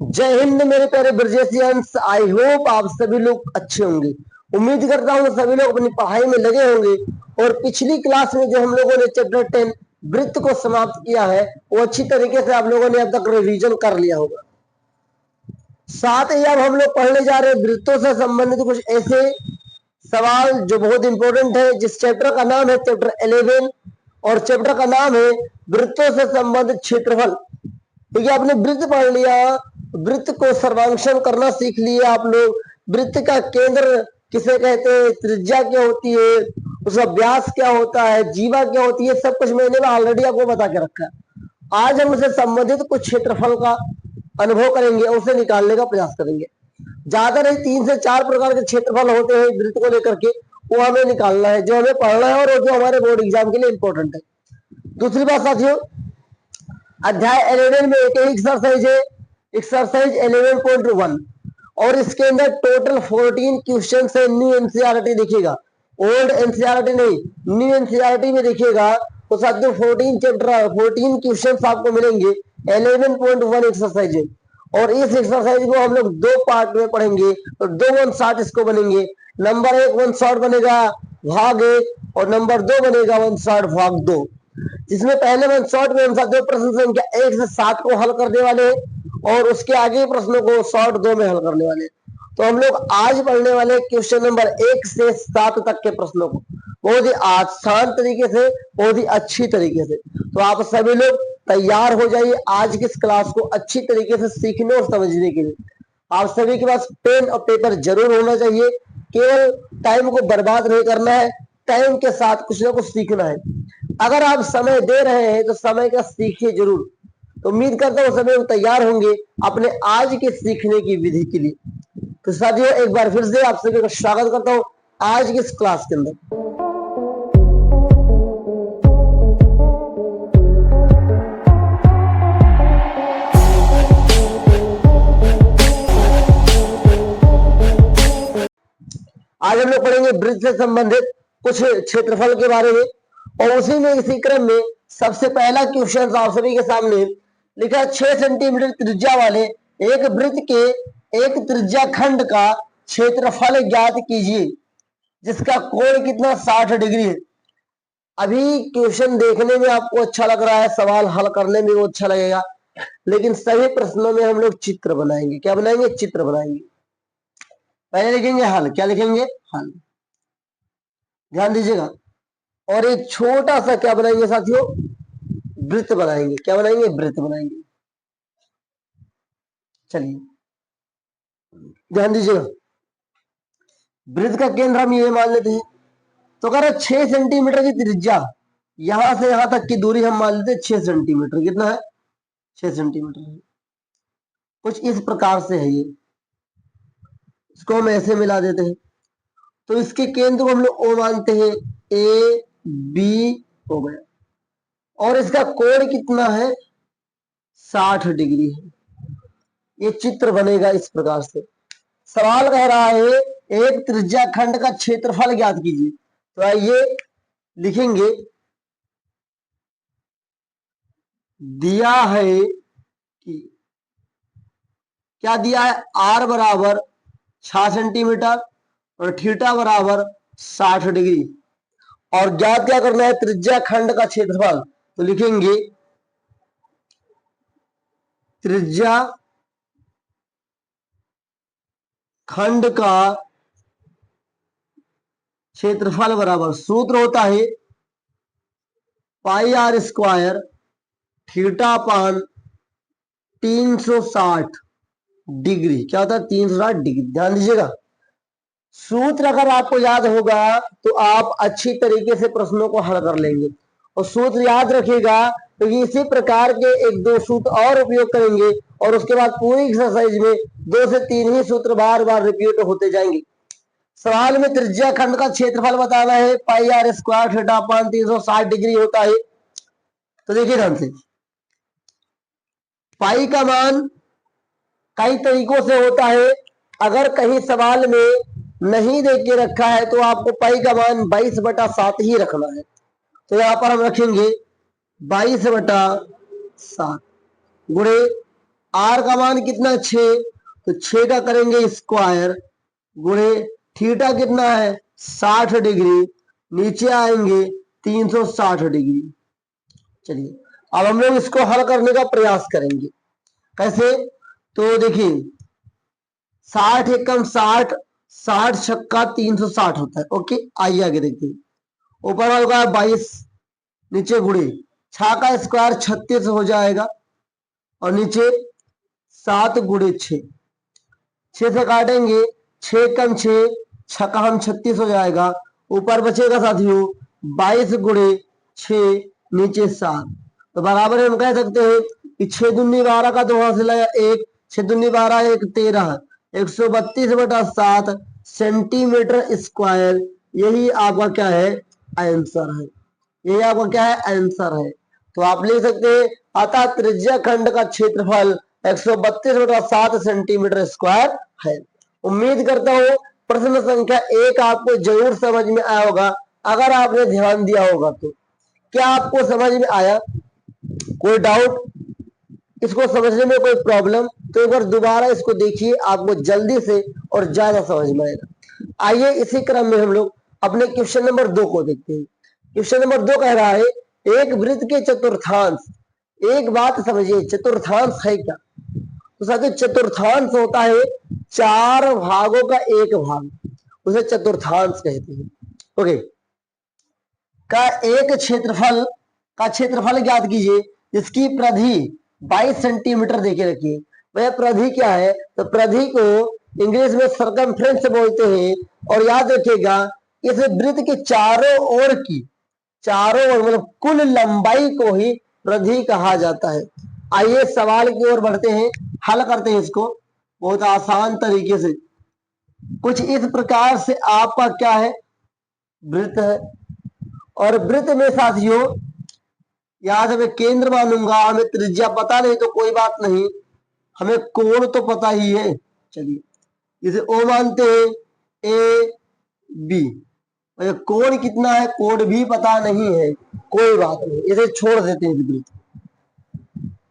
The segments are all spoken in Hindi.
जय हिंद मेरे प्यारे ब्रजेशियंस। आई होप आप सभी लोग अच्छे होंगे। उम्मीद करता हूँ सभी लोग अपनी पढ़ाई में लगे होंगे और पिछली क्लास में जो हम लोगों ने चैप्टर 10 वृत्त को समाप्त किया है वो अच्छी तरीके से आप लोगों ने अब तक रिवीजन कर लिया होगा। साथ ही अब हम लोग पढ़ने जा रहे हैं वृत्तों से संबंधित कुछ ऐसे सवाल जो बहुत इंपॉर्टेंट है, जिस चैप्टर का नाम है चैप्टर 11 और चैप्टर का नाम है वृत्तों से संबंधित क्षेत्रफल। ठीक है, आपने वृत्त पढ़ लिया, वृत्त को सर्वांकन करना सीख लिया आप लोग। वृत्त का केंद्र किसे कहते हैं, त्रिज्या क्या होती है, उसका व्यास क्या होता है, जीवा क्या होती है, सब कुछ मैंने ऑलरेडी आपको बता के रखा है। आज हम उससे संबंधित कुछ क्षेत्रफल का अनुभव करेंगे और उसे निकालने का प्रयास करेंगे। ज्यादा नहीं, 3 से 4 प्रकार के क्षेत्रफल होते हैं वृत्त को लेकर के, वो हमें निकालना है, जो हमें पढ़ना है और जो हमारे बोर्ड एग्जाम के लिए इंपॉर्टेंट है। दूसरी बात साथियों, अध्याय 11 में एक एक्सरसाइज है, एक्सरसाइज 11.1 और इसके अंदर टोटल 14 क्वेश्चन है। न्यू एनसीईआरटी देखिएगा, ओल्ड एनसीईआरटी नहीं, न्यू एनसीईआरटी में देखिएगा तो साथियों 14 क्वेश्चन आपको मिलेंगे। 11.1 एक्सरसाइज है और इस एक्सरसाइज को हम लोग 2 पार्ट में पढ़ेंगे और 2 वन शॉट इसको बनेंगे। नंबर 1 वन शॉट बनेगा भाग 1 और नंबर 2 बनेगा वन शॉट भाग 2, जिसमें पहले वन शॉट में हम साथियों प्रश्न संख्या 1 से 7 को हल करने वाले हैं और उसके आगे प्रश्नों को शॉर्ट 2 में हल करने वाले हैं। तो हम लोग आज पढ़ने वाले क्वेश्चन नंबर 1 से 7 तक के प्रश्नों को बहुत ही आसान तरीके से, बहुत ही अच्छी तरीके से। तो आप सभी लोग तैयार हो जाइए आज की इस क्लास को अच्छी तरीके से सीखने और समझने के लिए। आप सभी के पास पेन और पेपर जरूर होना चाहिए, केवल टाइम को बर्बाद नहीं करना है, टाइम के साथ कुछ ना कुछ सीखना है। अगर आप समय दे रहे हैं तो समय का सीखिए जरूर। तो उम्मीद करता हूँ सभी लोग तैयार होंगे अपने आज के सीखने की विधि के लिए। तो साथियों एक बार फिर से आप सभी का स्वागत करता हूँ आज की इस क्लास के अंदर। आज हम लोग पढ़ेंगे वृत्त से संबंधित कुछ क्षेत्रफल के बारे में और उसी में इसी क्रम में सबसे पहला क्वेश्चन आप सभी के सामने लिखा है 6 सेंटीमीटर त्रिज्या वाले एक वृत्त के एक त्रिज्या खंड का क्षेत्रफल ज्ञात कीजिए जिसका कोण कितना 60 डिग्री है। अभी क्वेश्चन देखने में आपको अच्छा लग रहा है, सवाल हल करने में वो अच्छा लगेगा, लेकिन सभी प्रश्नों में हम लोग चित्र बनाएंगे। क्या बनाएंगे? चित्र बनाएंगे। पहले लिखेंगे हल। क्या लिखेंगे? हल। ध्यान दीजिएगा। और एक छोटा सा क्या बनाएंगे साथियों? वृत्त बनाएंगे। क्या बनाएंगे? वृत्त बनाएंगे। चलिए ध्यान दीजिएगा। वृत्त का केंद्र हम ये मान लेते हैं, तो अगर 6 सेंटीमीटर की त्रिज्या, यहां से यहां तक की दूरी हम मान लेते हैं 6 सेंटीमीटर। कितना है? 6 सेंटीमीटर है। कुछ इस प्रकार से है ये, इसको हम ऐसे मिला देते हैं तो इसके केंद्र को हम लोग ओ मानते हैं, ए बी हो गया और इसका कोण कितना है? 60 डिग्री है। ये चित्र बनेगा इस प्रकार से। सवाल कह रहा है एक त्रिज्या खंड का क्षेत्रफल ज्ञात कीजिए, तो आइए लिखेंगे। दिया है कि क्या दिया है? आर बराबर 6 सेंटीमीटर और थीटा बराबर 60 डिग्री और ज्ञात क्या करना है? त्रिज्या खंड का क्षेत्रफल। तो लिखेंगे त्रिज्या खंड का क्षेत्रफल बराबर, सूत्र होता है पाई आर स्क्वायर थीटा पान 360 डिग्री। क्या होता है? 360 डिग्री। ध्यान दीजिएगा, सूत्र अगर आपको याद होगा तो आप अच्छी तरीके से प्रश्नों को हल कर लेंगे। और सूत्र याद रखिएगा तो इसी प्रकार के 1-2 सूत्र और उपयोग करेंगे और उसके बाद पूरी एक्सरसाइज में 2 से 3 ही सूत्र बार बार रिपीट होते जाएंगे। सवाल में त्रिज्या खंड का क्षेत्रफल बताना है, pi are square theta upon 360 degree होता है। तो देखिए ध्यान से, पाई का मान कई तरीकों से होता है। अगर कहीं सवाल में नहीं दे के रखा है तो आपको पाई का मान 22/7 ही रखना है। तो यहां पर हम रखेंगे 22/7 गुणे आर का मान कितना 6, तो 6 का करेंगे स्क्वायर गुणे थीटा कितना है 60 डिग्री, नीचे आएंगे 360 डिग्री। चलिए अब हम लोग इसको हल करने का प्रयास करेंगे। कैसे? तो देखिए 60 एकम 60, 60 छक्का 360 होता है। ओके, आइए आगे देखते हैं। ऊपर वाला होगा 22, नीचे गुणे 6 का स्क्वायर 36 हो जाएगा और नीचे 7 गुणे 6, 6 से काटेंगे 6 कम 6, 6 का हम 36 हो जाएगा। ऊपर बचेगा साथियों 22 गुणे 6, नीचे 7, तो बराबर हम कह सकते हैं कि 6 दूनी 12 का 2 हासिल है 1, 6 दूनी 12 1 13, 132/7 सेंटीमीटर स्क्वायर। यही आपका क्या है आंसर है, यही आपका क्या है आंसर है। तो आप लिख सकते हैं अतः त्रिज्या खंड का क्षेत्रफल 132/7 सेंटीमीटर स्क्वायर है। उम्मीद करता हूं प्रश्न संख्या 1 आपको जरूर समझ में आया होगा। अगर आपने ध्यान दिया होगा तो क्या आपको समझ में आया? कोई डाउट, इसको समझने में कोई प्रॉब्लम? तो एक बार दोबारा इसको देखिए, आपको जल्दी से और ज्यादा समझ में आएगा। आइए इसी क्रम में हम लोग अपने क्वेश्चन नंबर 2 को देखते हैं। क्वेश्चन नंबर 2 कह रहा है एक वृत्त के चतुर्थांश। एक बात समझिए, चतुर्थांश है क्या? तो साथियों चतुर्थांश होता है 4 भागों का एक भाग, उसे चतुर्थांश कहते हैं। ओके, का एक क्षेत्रफल ज्ञात कीजिए जिसकी परिधि 22 सेंटीमीटर देके रखिए। वह परिधि क्या है? तो परिधि को इंग्लिश में सरकमफ्रेंस बोलते हैं। और याद रखिएगा इस वृत्त के चारों ओर मतलब कुल लंबाई को ही परिधि कहा जाता है। आइए सवाल की ओर बढ़ते हैं, हल करते हैं इसको बहुत आसान तरीके से। कुछ इस प्रकार से आपका क्या है वृत्त है, और वृत्त में साथियों याद हमें केंद्र मानूंगा, हमें त्रिज्या पता नहीं तो कोई बात नहीं, हमें कोण तो पता ही है। चलिए इसे ओ मानते हैं, ए बी, कोण कितना है कोण भी पता नहीं है, कोई बात नहीं, इसे छोड़ देते हैं वृत्त।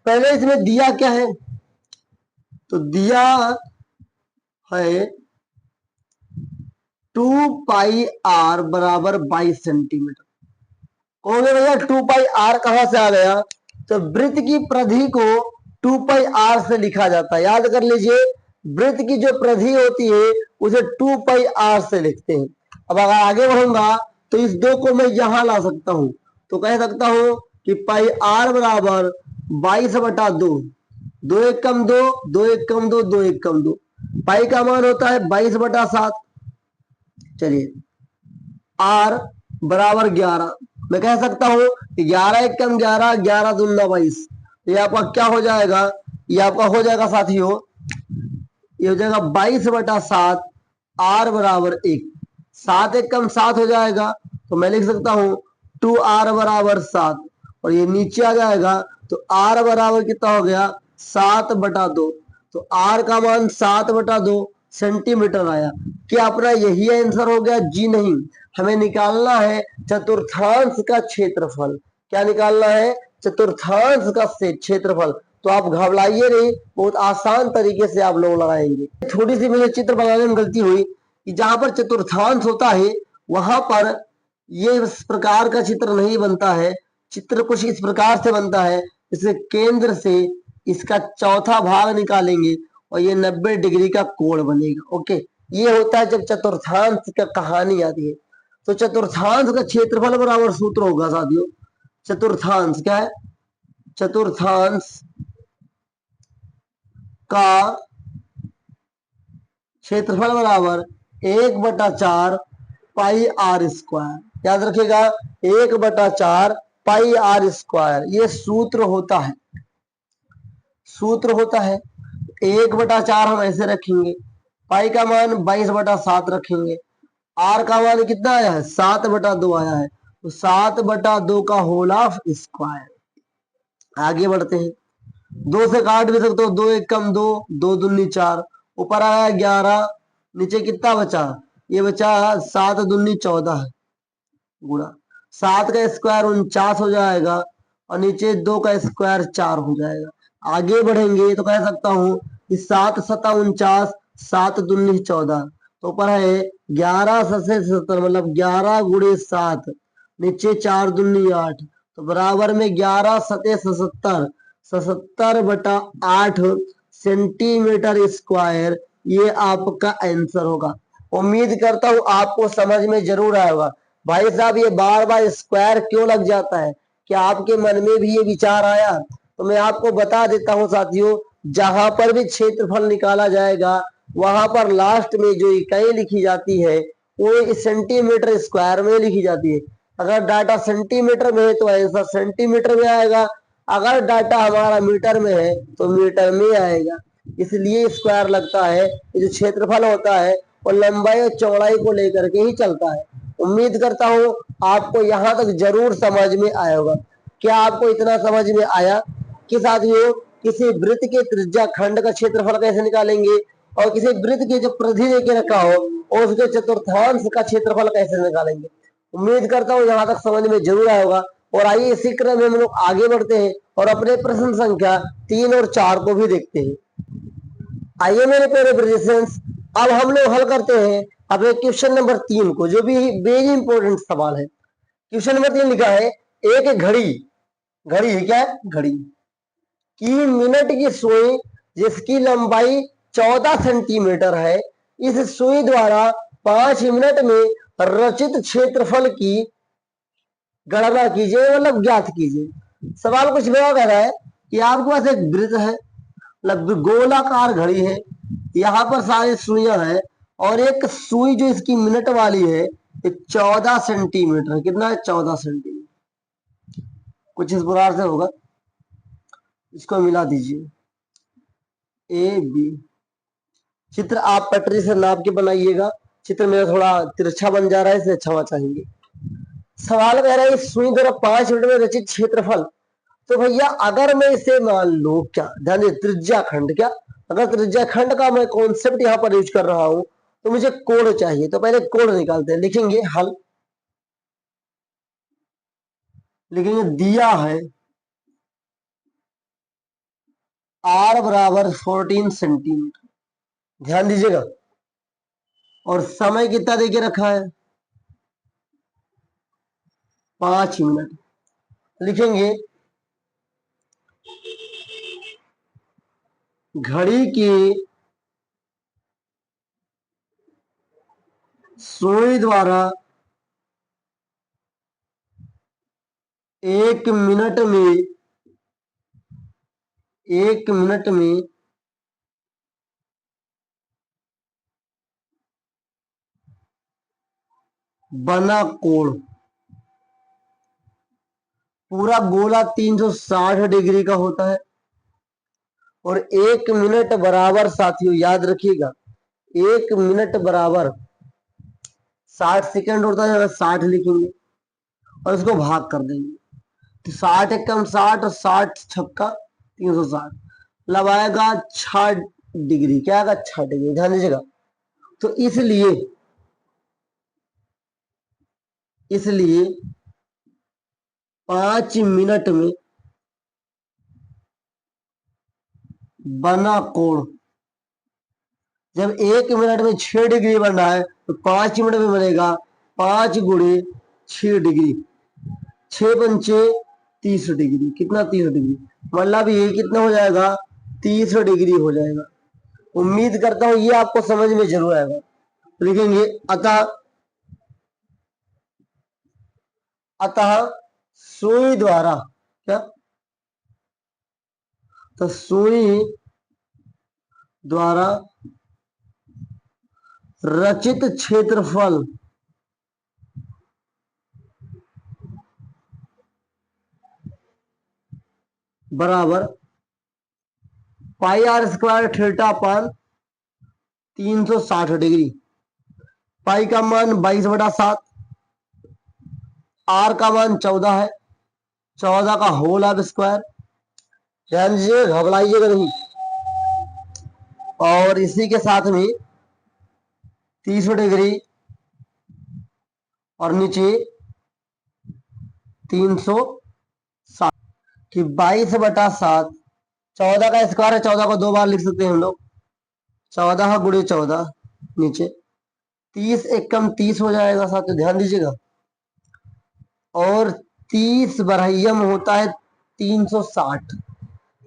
पहले इसमें दिया क्या है? तो दिया है 2 पाई आर बराबर 22 सेंटीमीटर। कहोगे भैया 2 पाई आर कहां से आ गया? तो वृत्त की परिधि को 2 पाई आर से लिखा जाता है। याद कर लीजिए वृत्त की जो परिधि होती है उसे 2 पाई आर से लिखते हैं। अब अगर आगे बढ़ूंगा तो इस 2 को मैं यहां ला सकता हूं, तो कह सकता हूं कि पाई आर बराबर 22/2, 2 1 कम 2, 2 1 कम 2, 2 1 कम 2, पाई का मान होता है 22/7। चलिए आर बराबर 11, मैं कह सकता हूं 11 1 कम 11, 11 दूना 22, ये आपका क्या हो जाएगा? ये आपका हो जाएगा साथियों, ये हो जाएगा 22/7, आर बराबर 1, 7 1 कम 7 हो जाएगा, तो मैं लिख सकता हूं 2r बराबर 7, और ये नीचे आ जाएगा तो r बराबर कितना हो गया 7/2, तो r का मान 7/2 सेंटीमीटर आया। क्या अपना यही आंसर हो गया? जी नहीं, हमें निकालना है चतुर्थांश का क्षेत्रफल। क्या निकालना है? चतुर्थांश का क्षेत्रफल। तो आप घबराइए नहीं, बहुत आसान तरीके से आप लोग लगाएंगे। थोड़ी सी मुझे चित्र बनाने में गलती हुई कि जहां पर चतुर्थांश होता है वहां पर ये इस प्रकार का चित्र नहीं बनता है। चित्र कुछ इस प्रकार से बनता है जैसे केंद्र से इसका चौथा भाग निकालेंगे और ये 90 डिग्री का कोण बनेगा। ओके, ये होता है जब चतुर्थांश का कहानी आती है। तो चतुर्थांश का क्षेत्रफल बराबर सूत्र होगा साथियों, चतुर्थांश क्या है? चतुर्थांश का क्षेत्रफल बराबर 1/4 पाई आर स्क्वायर। याद रखिएगा 1/4 पाई आर स्क्वायर, ये सूत्र होता है, सूत्र होता है। 1/4 हम ऐसे रखेंगे, पाई का मान 22/7 रखेंगे, आर का मान कितना आया है 7/2 आया है, तो 7/2 का होल ऑफ स्क्वायर। आगे बढ़ते हैं, 2 से काट भी सकते हो, 2 1 कम 2, 2 दूनी 4, ऊपर आया 11, नीचे कितना बचा? ये बचा 7 दूनी 14 गुणा 7 का स्क्वायर 49 हो जाएगा, और नीचे 2 का स्क्वायर 4 हो जाएगा। आगे बढ़ेंगे तो कह सकता हूं कि 7×7 = 49, 7×2 = 14। तो ऊपर है 11×7 = 77, मतलब 11 × 7, नीचे 4×2 = 8, तो बराबर में 11×7 = 77 सेंटीमीटर स्क्वायर। ये आपका आंसर होगा। उम्मीद करता हूं आपको समझ में जरूर आया होगा। भाई साहब ये बार बार स्क्वायर क्यों लग जाता है, क्या आपके मन में भी ये विचार आया? तो मैं आपको बता देता हूं साथियों, जहां पर भी क्षेत्रफल निकाला जाएगा वहां पर लास्ट में जो इकाई लिखी जाती है वो सेंटीमीटर स्क्वायर में लिखी जाती है। अगर डाटा सेंटीमीटर में है तो आंसर सेंटीमीटर में आएगा, अगर डाटा हमारा मीटर में है तो मीटर में आएगा। इसलिए स्क्वायर लगता है। ये जो क्षेत्रफल होता है वो लंबाई और चौड़ाई को लेकर के ही चलता है। उम्मीद करता हूं आपको यहां तक जरूर समझ में आया होगा। क्या आपको इतना समझ में आया कि साथियों किसी वृत्त के त्रिज्या खंड का क्षेत्रफल कैसे निकालेंगे और किसी वृत्त के जो परिधि देके रखा हो और उसके चतुर्थांश का क्षेत्रफल कैसे निकालेंगे? उम्मीद करता हूँ यहाँ तक समझ में जरूर आया होगा। और आइए इसी क्रम में हम लोग आगे बढ़ते हैं और अपने प्रश्न संख्या 3 और 4 को भी देखते हैं। आइए मेरे प्यारे ब्रदर्स, अब हम लोग हल करते हैं अपने क्वेश्चन नंबर 3 को, जो भी वेरी इंपॉर्टेंट सवाल है। क्वेश्चन नंबर 3 लिखा है, एक घड़ी, घड़ी है क्या, घड़ी की मिनट की सुई जिसकी लंबाई 14 सेंटीमीटर है, इस सुई द्वारा 5 मिनट में रचित क्षेत्रफल की गणना कीजिए, मतलब ज्ञात कीजिए। सवाल कुछ मेरा कह रहा है कि आपके पास एक वृत्त है, मतलब गोलाकार घड़ी है, यहाँ पर सारी सुइयां हैं और एक सुई जो इसकी मिनट वाली है 14 सेंटीमीटर, कितना है, 14 सेंटीमीटर। कुछ इस प्रकार से होगा, इसको मिला दीजिए, ए बी। चित्र आप पटरी से नाप के बनाइएगा। चित्र मेरा थोड़ा तिरछा बन जा रहा है, इसे क्षमा चाहेंगे। सवाल कह रहा है सुई द्वारा 5 मिनट में रचित क्षेत्रफल। तो भैया अगर मैं इसे मान लो, क्या ध्यान दे, त्रिज्या खंड, क्या अगर त्रिज्या खंड का मैं कॉन्सेप्ट यहाँ पर यूज कर रहा हूं तो मुझे कोण चाहिए। तो पहले कोण निकालते हैं, लिखेंगे हल, लिखेंगे दिया है r बराबर 14 सेंटीमीटर, ध्यान दीजिएगा, और समय कितना देके रखा है, 5 मिनट। लिखेंगे घड़ी की सुई द्वारा 1 मिनट में बना कोण, पूरा गोला 360 डिग्री का होता है। और 1 मिनट बराबर साथियों याद रखिएगा, 1 मिनट बराबर 60 सेकंड होता है। अगर 60 लिखेंगे और इसको भाग कर देंगे तो 60 एकम 60 और 60 छक्का 360, मतलब आएगा 6 डिग्री। क्या आएगा, 6 डिग्री, ध्यान दीजिएगा। तो इसलिए इसलिए 5 मिनट में बना कोण, जब 1 मिनट में 6 डिग्री बन रहा है तो 5 मिनट में बनेगा 5 × 6 डिग्री, 6×5 = 30 डिग्री। कितना, 30 डिग्री, मतलब ये कितना हो जाएगा, 30 डिग्री हो जाएगा। उम्मीद करता हूं ये आपको समझ में जरूर आएगा। लिखेंगे अतः अतः सुई द्वारा, क्या, तो सुई द्वारा रचित क्षेत्रफल बराबर πr² θ/360 डिग्री। पाई का मान 22/7, आर का मान 14 है, 14 का होल ऑफ स्क्वायर। ध्यान दीजिए, घबराइएगा नहीं। और इसी के साथ में 30 डिग्री और नीचे 360 कि 22/7 14 का स्क्वायर है, 14 को 2 बार लिख सकते हैं हम लोग। 14 गुणे 14 नीचे 30 एकम 30 हो जाएगा साथियों, ध्यान दीजिएगा। और 30 बरहियम होता है 360।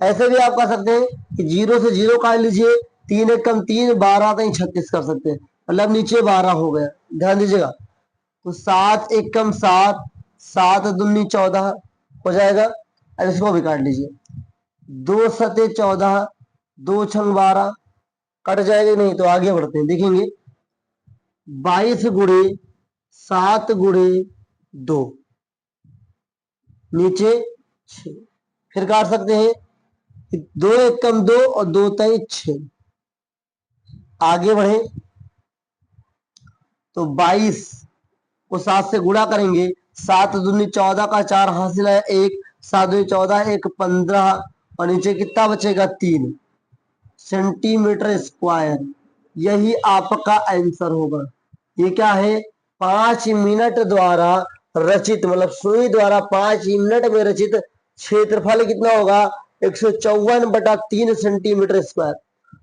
ऐसे भी आप कर सकते हैं कि 0 से 0 काट लीजिए, 3 एकम 3, 12 कहीं 36 कर सकते हैं, मतलब नीचे 12 हो गया, ध्यान दीजिएगा। तो 7 एकम 7, 7 दूनी 14 हो जाएगा। अब इसको भी काट लीजिए, 2 सते 14, 2 छंग 12, कट जाएगा नहीं। तो आगे बढ़ते हैं, देखेंगे 22 गुणे 7 गुणे 2 नीचे 6, फिर काट सकते हैं 2 एकम 2 और 2 तय 6। आगे बढ़े तो 22 को 7 से गुणा करेंगे, 7 दूनी 14 का 4 हासिल है 1, 7 दूनी 14, 1 15 और नीचे कितना बचेगा 3 सेंटीमीटर स्क्वायर। यही आपका आंसर होगा। ये क्या है, 5 मिनट द्वारा रचित, मतलब सुई द्वारा 5 मिनट में रचित क्षेत्रफल कितना होगा, 154/3 सेंटीमीटर स्क्वायर।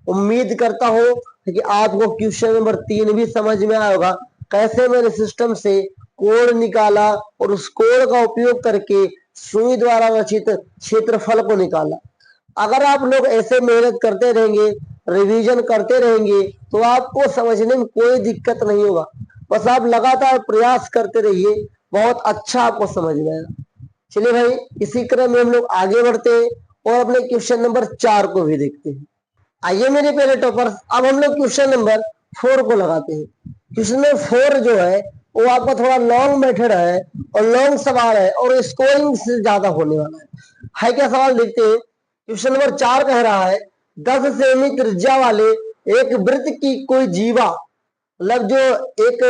उम्मीद करता हूं कि आपको क्वेश्चन नंबर 3 भी समझ में आया होगा, कैसे मैंने सिस्टम से कोण निकाला और उस कोण का उपयोग करके सुई द्वारा रचित क्षेत्रफल को निकाला। अगर आप लोग ऐसे मेहनत करते रहेंगे, रिवीजन करते रहेंगे, तो आपको समझने में कोई दिक्कत नहीं होगा। बस आप लगातार प्रयास करते रहिए, बहुत अच्छा आपको समझ में आएगा। चलिए भाई, इसी क्रम में हम लोग आगे बढ़ते हैं और अपने क्वेश्चन नंबर 4 को भी देखते हैं। आइए मेरे पहले टॉपर्स, अब हम लोग क्वेश्चन नंबर 4 को लगाते हैं। क्वेश्चन नंबर 4 जो है वो आपका थोड़ा लॉन्ग मेथड है और लॉन्ग सवाल है और स्कोरिंग से ज्यादा होने वाला है। क्या सवाल देखते हैं। क्वेश्चन नंबर 4 कह रहा है 10 सेमी त्रिज्या वाले एक वृत्त की कोई जीवा, मतलब जो एक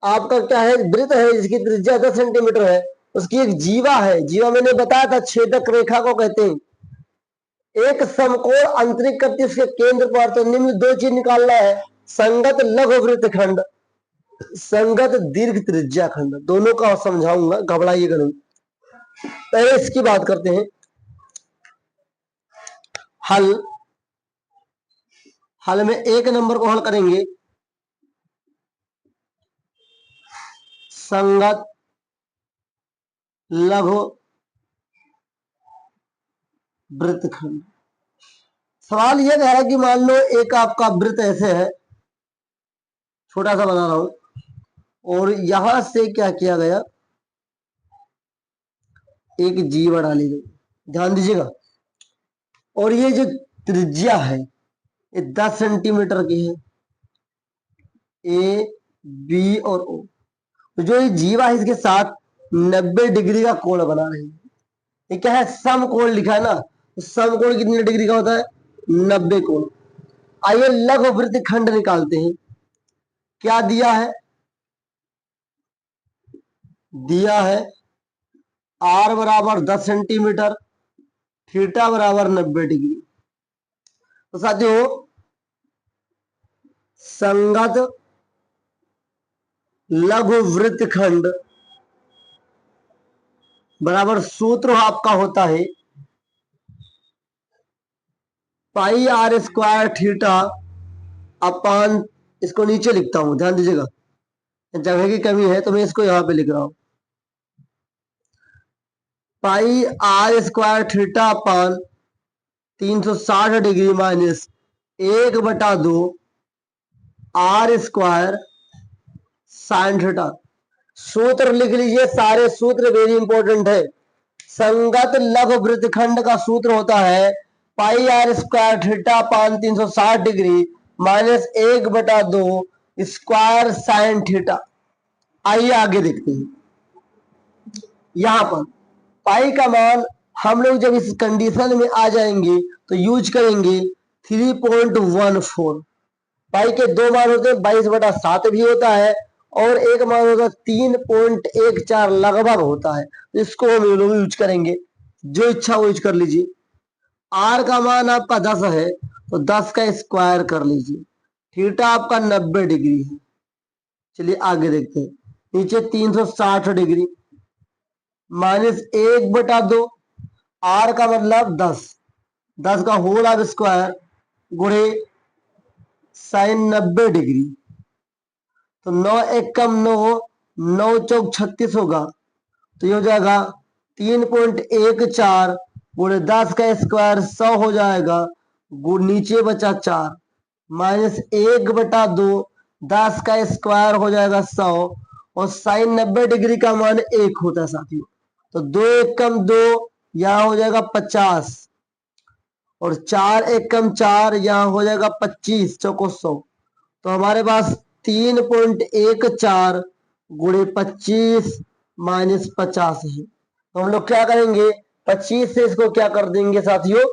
आपका क्या है वृत्त है जिसकी त्रिज्या 10 सेंटीमीटर है, उसकी एक जीवा है। जीवा मैंने बताया था छेदक रेखा को कहते हैं। एक समकोण अंतरिक करती उसके केंद्र पर, तो निम्न 2 चीज निकालना है, संगत लघु वृत्त खंड, संगत दीर्घ त्रिज्या खंड। दोनों का समझाऊंगा, घबराइएगा नहीं। पहले इसकी बात करते हैं। हल हल में 1 नंबर को हल करेंगे, संगत लघु वृत्तखंड। सवाल यह कह रहा है कि मान लो एक आपका वृत्त ऐसे है, छोटा सा बना रहा हूं, और यहां से क्या किया गया, एक जीवा डाली गई, ध्यान दीजिएगा। और ये जो त्रिज्या है ये 10 सेंटीमीटर की है, ए बी और ओ। तो जो ये जीवा है इसके साथ 90 डिग्री का कोण बना रही है। ये क्या है, समकोण लिखा है ना, तो समकोण कितने डिग्री का होता है, 90 कोण। आइए लघु वृत्त खंड निकालते हैं। क्या दिया है, दिया है आर बराबर 10 सेंटीमीटर, थीटा बराबर 90 डिग्री। तो साथियों संगत लघु वृत्त खंड बराबर सूत्र आपका होता है पाई आर स्क्वायर थीटा अपान, इसको नीचे लिखता हूं, ध्यान दीजिएगा, जगह की कमी है तो मैं इसको यहां पे लिख रहा हूं, pi are square theta upon 360 degree minus 1/2 r square sine theta. सूत्र लिख लीजिए, सारे सूत्र वेरी इंपॉर्टेंट है। संगत लघु वृत्तखंड का सूत्र होता है pi are square theta upon 360 degree minus 1/2 square sine theta. आइए आगे देखते हैं। यहां पर पाई का मान हम लोग जब इस कंडीशन में आ जाएंगे तो यूज करेंगे 3.14। पाई के 2 मान होते हैं, 22/7 भी होता है और एक मान होता है 3.14 लगभग होता है, तो इसको हम लोग यूज करेंगे। जो इच्छा वो यूज कर लीजिए। आर का मान आपका 10 है तो 10 का स्क्वायर कर लीजिए। थीटा आपका 90 डिग्री है। चलिए आगे देखते हैं। नीचे 360 डिग्री माइनस 1/2, आर का मतलब 10, 10 का होल आर स्क्वायर गुणे साइन 90 डिग्री, तो 9 एक कम 9, 9 चौक 36 होगा, तो ये हो जाएगा 3.14 गुणे 10 का स्क्वायर 100 हो जाएगा, नीचे बचा 4 माइनस 1/2, 10 का स्क्वायर हो जाएगा 100, और साइन 90 डिग्री का मान 1 होता है साथियों, तो 2 एक कम 2, यहां हो जाएगा 50, और 4 एक कम 4, यहां हो जाएगा 25 चौको 100, तो हमारे पास 3.14 गुणे 25 माइनस 50 है, तो हम लोग क्या करेंगे 25 से इसको क्या कर देंगे साथियों,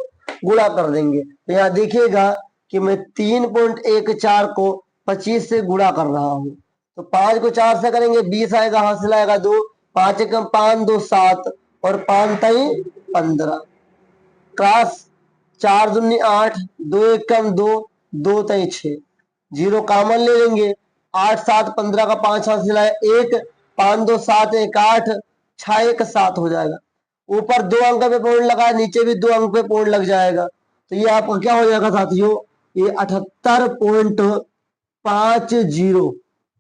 गुणा कर देंगे। तो यहाँ देखिएगा कि मैं 3.14 को 25 से गुणा कर रहा हूं, तो 5 को 4 से करेंगे 20 आएगा, हासिल आएगा 2, 5 एकम 5 2 7, और 5 तई 15, क्रॉस 4 दूनी 8, 2 एकम 2, 2 तई 6, 0 कॉमन ले लेंगे, 8 7 15 का 5 हासिल आए 1, 5 2 7 1 8, 6 1 7 हो जाएगा, ऊपर 2 अंक पे पूर्ण लगा, नीचे भी 2 अंक पे पूर्ण लग जाएगा, तो ये आपका क्या हो जाएगा साथियों, ये 78.50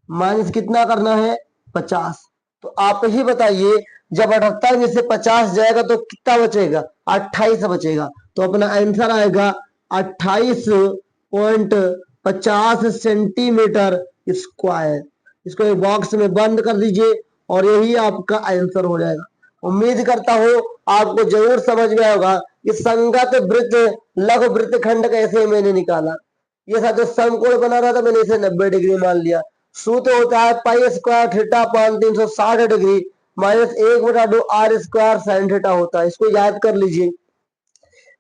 माइनस कितना करना है 50, तो आप ही बताइए जब 78 में से 50 जाएगा तो कितना बचेगा, 28 बचेगा, तो अपना आंसर आएगा 28.50 सेंटीमीटर स्क्वायर। इसको एक बॉक्स में बंद कर दीजिए और यही आपका आंसर हो जाएगा। उम्मीद करता हूं आपको जरूर समझ में आएगा कि संगत वृत्त लघु वृत्तखंड कैसे मैंने निकाला। ये साथ समकोण बना रहा था, मैंने इसे 90 डिग्री मान लिया। सूत्र होता है pi square theta upon 360 degree minus 1/2 r square sine theta होता है। इसको याद कर लीजिए।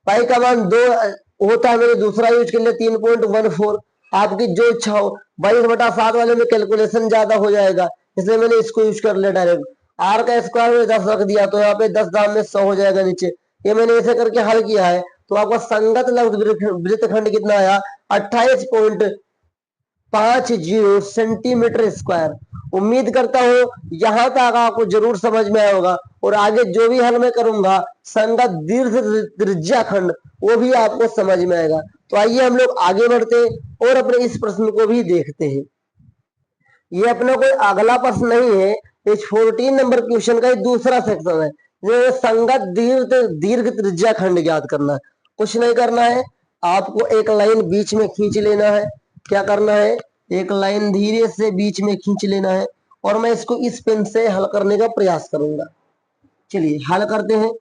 पाई का मान 2 होता है, मैंने दूसरा यूज कर लिया 3.14। आपकी जो इच्छा हो, 22/7 वाले में कैलकुलेशन ज्यादा हो जाएगा, इसलिए मैंने इसको यूज कर लिया डायरेक्ट। आर का स्क्वायर में 10 रख दिया, तो यहाँ पे 10 दाम में 100 हो जाएगा नीचे। ये मैंने ऐसे करके हल किया है, तो आपका संगत लघु वृत्तखंड कितना आया 28.50 सेंटीमीटर स्क्वायर। उम्मीद करता हूं यहां तक आपको जरूर समझ में आया होगा, और आगे जो भी हल मैं करूंगा संगत दीर्घ त्रिज्या खंड वो भी आपको समझ में आएगा। तो आइए हम लोग आगे बढ़ते हैं और अपने इस प्रश्न को भी देखते हैं। ये अपना कोई अगला प्रश्न नहीं है, इस 14 नंबर क्वेश्चन का दूसरा सेक्शन है। ये संगत दीर्घ त्रिज्या खंड याद करना है, कुछ नहीं करना है, आपको एक लाइन बीच में खींच लेना है। क्या करना है, एक लाइन धीरे से बीच में खींच लेना है, और मैं इसको इस पेन से हल करने का प्रयास करूंगा। चलिए हल करते हैं।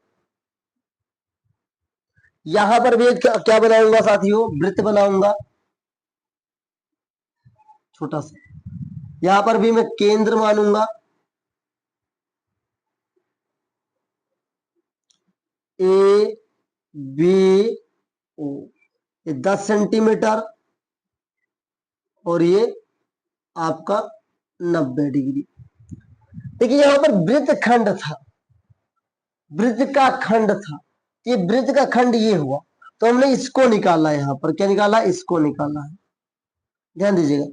यहां पर भी क्या बनाऊंगा साथियों, वृत्त बनाऊंगा छोटा सा। यहां पर भी मैं केंद्र मानूंगा ए बी ओ, ये 10 सेंटीमीटर और ये आपका 90 डिग्री। देखिए यहां पर वृत्त खंड था, वृत्त का खंड था, ये वृत्त का खंड ये हुआ, तो हमने इसको निकाला। यहां पर क्या निकाला, इसको निकाला है, ध्यान दीजिएगा।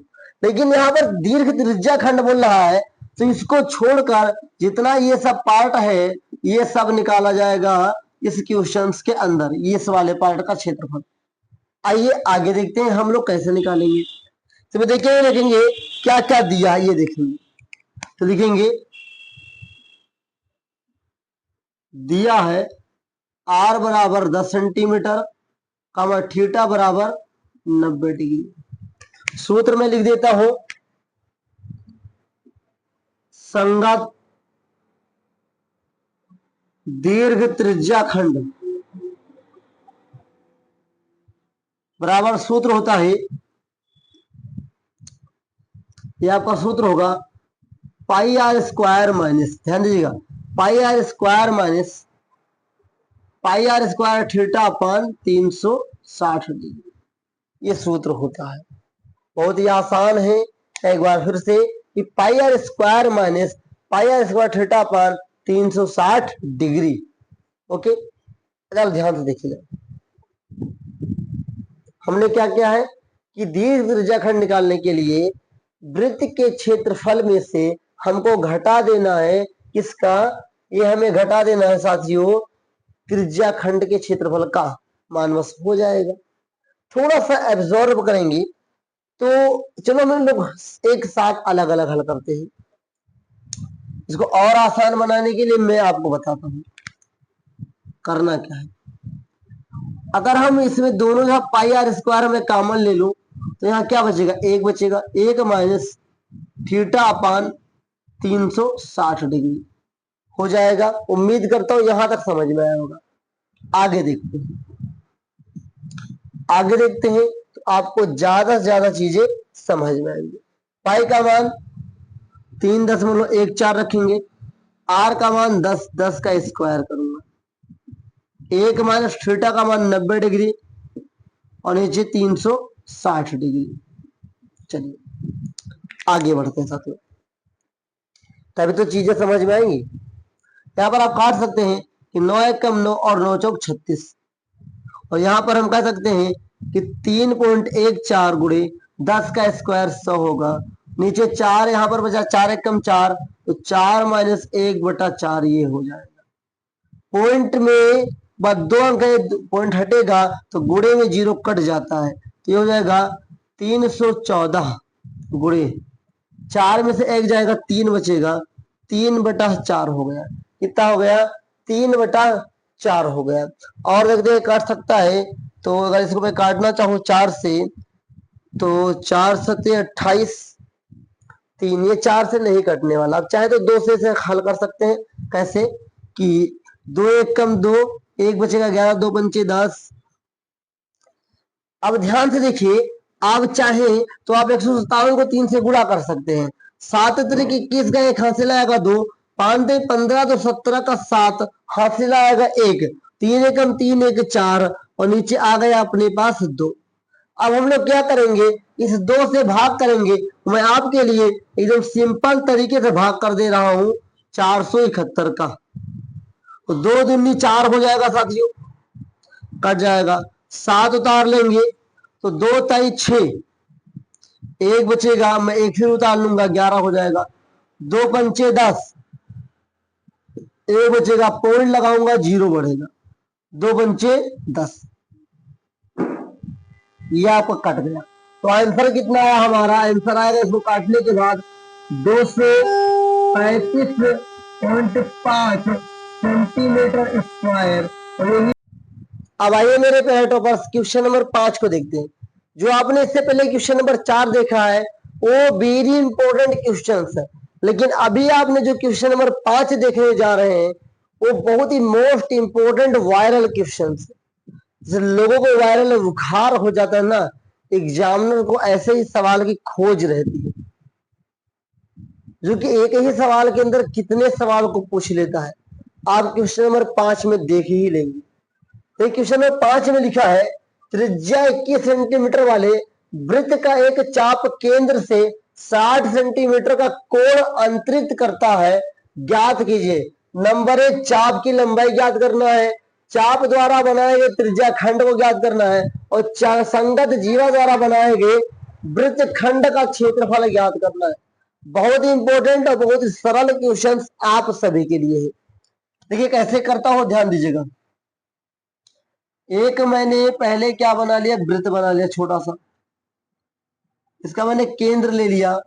लेकिन यहाँ पर दीर्घ त्रिज्या खंड बोल रहा है, तो इसको छोड़कर जितना ये सब पार्ट है ये सब निकाला जाएगा इस क्वेश्चन के अंदर, ये इस वाले पार्ट का क्षेत्रफल। आइए आगे देखते हैं हम लोग कैसे निकालेंगे। तो देखेंगे क्या क्या दिया है, ये देखेंगे। तो लिखेंगे दिया है आर बराबर 10 सेंटीमीटर कामा थीटा बराबर 90 डिग्री। सूत्र में लिख देता हूं, संगत दीर्घ त्रिज्या खंड बराबर सूत्र होता है, यह आपका सूत्र होगा पाई आर स्क्वायर माइनस, ध्यान दीजिएगा, pi are square minus pi are square theta upon 360 degree. ये सूत्र होता है, बहुत ही आसान है। एक बार फिर से कि pi are square minus pi are square theta upon 360 degree. Okay, चल ध्यान से देखिएगा, हमने क्या किया है कि दीर्घ त्रिज्याखंड निकालने के लिए वृत्त के क्षेत्रफल में से हमको घटा देना है, किसका, ये हमें घटा देना है साथियों त्रिज्याखंड के क्षेत्रफल का। मान बस हो जाएगा। थोड़ा सा एब्जॉर्ब करेंगे तो चलो हम लोग एक साथ अलग अलग हल करते हैं। इसको और आसान बनाने के लिए मैं आपको बताता हूं करना क्या है। अगर हम इसमें दोनों यहाँ पाई आर स्क्वायर में कॉमन ले लो तो यहाँ क्या बचेगा, एक बचेगा, एक माइनस थीटा अपान 360 डिग्री हो जाएगा। उम्मीद करता हूं यहां तक समझ में आया होगा। आगे देखते हैं, आगे देखते हैं तो आपको ज्यादा से ज्यादा चीजें समझ में आएंगी। पाई का मान 3.14 रखेंगे, आर का मान 10, 10 का स्क्वायर करूंगा, एक माइनस थीटा का मान 90 डिग्री और नीचे 360 डिग्री। चलिए आगे बढ़ते हैं साथ में, तभी तो चीजें समझ में आएंगी। यहाँ पर आप काट सकते हैं कि 9 एक कम 9 और 9 चौक 36, और यहाँ पर हम कह सकते हैं कि 3.14 गुणे 10 का स्क्वायर 100 होगा। नीचे 4 यहाँ पर बचा, 4 एक कम 4, तो 4 माइनस 1/4 ये हो जाएगा। पॉइंट में बस 2 अंक है, पॉइंट हटेगा तो गुणे में 0 कट जाता है, तो ये हो जाएगा 314 गुणे 4 में से 1 जाएगा, 3 बचेगा, 3/4 हो गया। कितना हो गया, 3/4 हो गया। और देखते हैं काट सकता है, तो अगर इसको मैं काटना चाहूं 4 से तो 4 सत्ते 28, 3, ये 4 से नहीं कटने वाला। अब चाहे तो 2 से इसे हल कर सकते हैं। कैसे कि 2 एक कम 2, 1 बचेगा 11, 2 पंचे 10। अब ध्यान से देखिए, आप चाहे तो आप 157 को 3 से गुणा कर सकते हैं। 7 तरीके 21 का 1 हासिल आएगा 2, 5 दे 15 तो 17 का 7 हासिल आएगा 1, 3 एकम 3 1 4 और नीचे आ गया अपने पास 2। अब हम लोग क्या करेंगे, इस 2 से भाग करेंगे। मैं आपके लिए एकदम सिंपल तरीके से भाग कर दे रहा हूं 471 का, तो 2 दूनी 4 हो जाएगा साथियों, कट जाएगा। 7 उतार लेंगे तो 2 ताई 6, 1 बचेगा, मैं 1 फिर उतार लूंगा, 11 हो जाएगा। 2 पंचे 10, 1 बचेगा, पॉइंट लगाऊंगा, 0 बढ़ेगा, 2 पंचे 10, ये आपका कट गया। तो आंसर कितना आया हमारा, आंसर आएगा इसको काटने के बाद 235.5 सेंटीमीटर स्क्वायर। अब आइए मेरे प्यारे टॉपर्स, क्वेश्चन नंबर 5 को देखते हैं। जो आपने इससे पहले क्वेश्चन नंबर 4 देखा है वो वेरी इंपॉर्टेंट क्वेश्चन है, लेकिन अभी आपने जो क्वेश्चन नंबर 5 देखने जा रहे हैं वो बहुत ही मोस्ट इंपॉर्टेंट वायरल क्वेश्चन है। लोगों को वायरल बुखार हो जाता है ना, एग्जामिनर को ऐसे ही सवाल की खोज रहती है, जो कि एक ही सवाल के अंदर कितने सवाल को पूछ लेता है। आप क्वेश्चन नंबर 5 में देख ही लेंगे। तो क्वेश्चन नंबर 5 में लिखा है, त्रिज्या 21 सेंटीमीटर वाले वृत्त का एक चाप केंद्र से 60 सेंटीमीटर का कोण अंतरित करता है, ज्ञात कीजिए। नंबर 1, चाप की लंबाई ज्ञात करना है, चाप द्वारा बनाए गए त्रिज्या खंड को ज्ञात करना है, और संगत जीवा द्वारा बनाए गए वृत्त खंड का क्षेत्रफल ज्ञात करना है। बहुत ही इंपॉर्टेंट और बहुत ही सरल क्वेश्चन आप सभी के लिए है। देखिए कैसे करता हूं, ध्यान दीजिएगा। एक मैंने पहले क्या बना लिया, वृत्त बना लिया छोटा सा, इसका मैंने केंद्र ले लिया।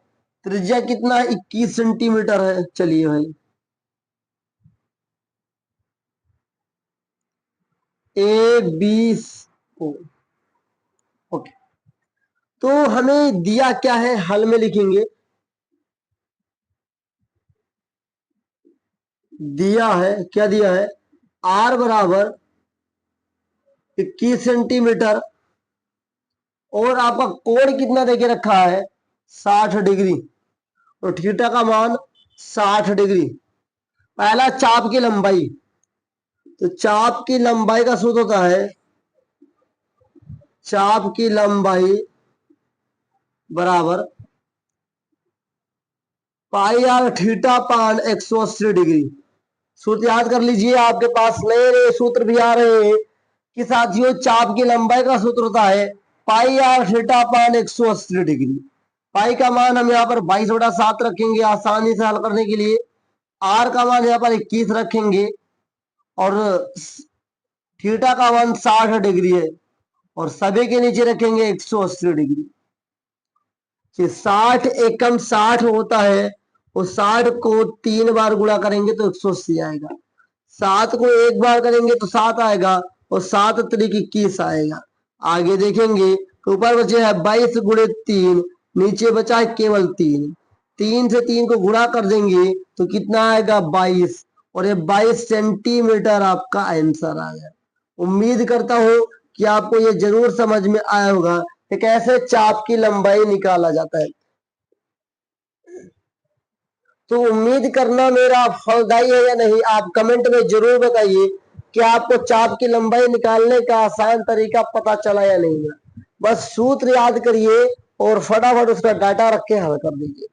त्रिज्या कितना, 21 सेंटीमीटर है। चलिए भाई, ए बी ओ, ओके। तो हमें दिया क्या है, हल में लिखेंगे। दिया है, क्या दिया है, आर बराबर 21 सेंटीमीटर और आपका कोण कितना देके रखा है, 60 डिग्री, और थीटा का मान 60 डिग्री। पहला चाप की लंबाई, तो चाप की लंबाई का सूत्र होता है, चाप की लंबाई बराबर पाई आर थीटा पान 180 डिग्री। सूत्र याद कर लीजिए, आपके पास नए नए सूत्र भी आ रहे हैं कि साथियों चाप की लंबाई का सूत्र होता है पाई आर थीटा पान 180 डिग्री। पाई का मान हम यहाँ पर 22/7 रखेंगे आसानी से हल करने के लिए। आर का मान यहाँ पर 21 रखेंगे और थीटा का मान 60 डिग्री है और सभी के नीचे रखेंगे 180 डिग्री। 60 एकम 60 होता है, उस 60 को 3 बार गुणा करेंगे तो 180 आएगा। 7 को एक बार करेंगे तो 7 आएगा और 7 तरीके 21 आएगा। आगे देखेंगे तो ऊपर बचे है 22 गुणे 3, नीचे बचा है केवल 3। 3 से 3 को गुणा कर देंगे तो कितना आएगा 22, और ये 22 सेंटीमीटर आपका आंसर आ गया। उम्मीद करता हूं कि आपको ये जरूर समझ में आया होगा कि कैसे चाप की लंबाई निकाला जाता है। तो उम्मीद करना मेरा फलदायी है या नहीं, आप कमेंट में जरूर बताइए कि आपको चाप की लंबाई निकालने का आसान तरीका पता चला या नहीं। बस सूत्र याद करिए और फटाफट उसका डाटा रख के हल कर दीजिए।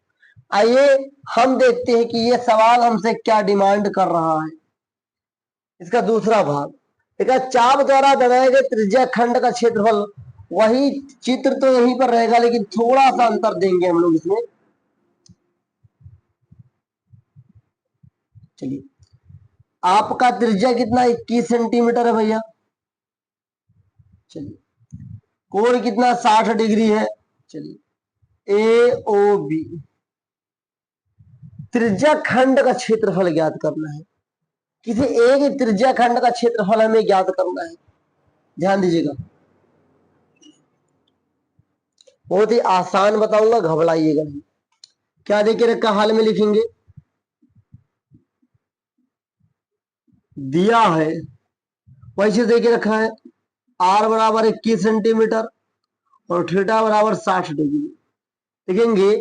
आइए हम देखते हैं कि ये सवाल हमसे क्या डिमांड कर रहा है। इसका दूसरा भाग देखा, चाप द्वारा बनाए गए त्रिज्या खंड का क्षेत्रफल, वही चित्र तो यहीं पर रहेगा लेकिन थोड़ा सा अंतर देंगे हम लोग इसमें। चलिए, आपका त्रिज्या कितना 21 सेंटीमीटर है भैया। चलिए, कोण कितना 60 डिग्री है। चलिए, ए ओ बी, त्रिज्या खंड का क्षेत्रफल ज्ञात करना है। किसी एक त्रिज्या खंड का क्षेत्रफल हमें ज्ञात करना है। ध्यान दीजिएगा, बहुत ही आसान बताऊंगा, घबराइएगा नहीं। क्या देखे रखा, हाल में लिखेंगे, दिया है वैसे देके रखा है, आर बराबर 21 सेंटीमीटर और थीटा बराबर 60 डिग्री। लिखेंगे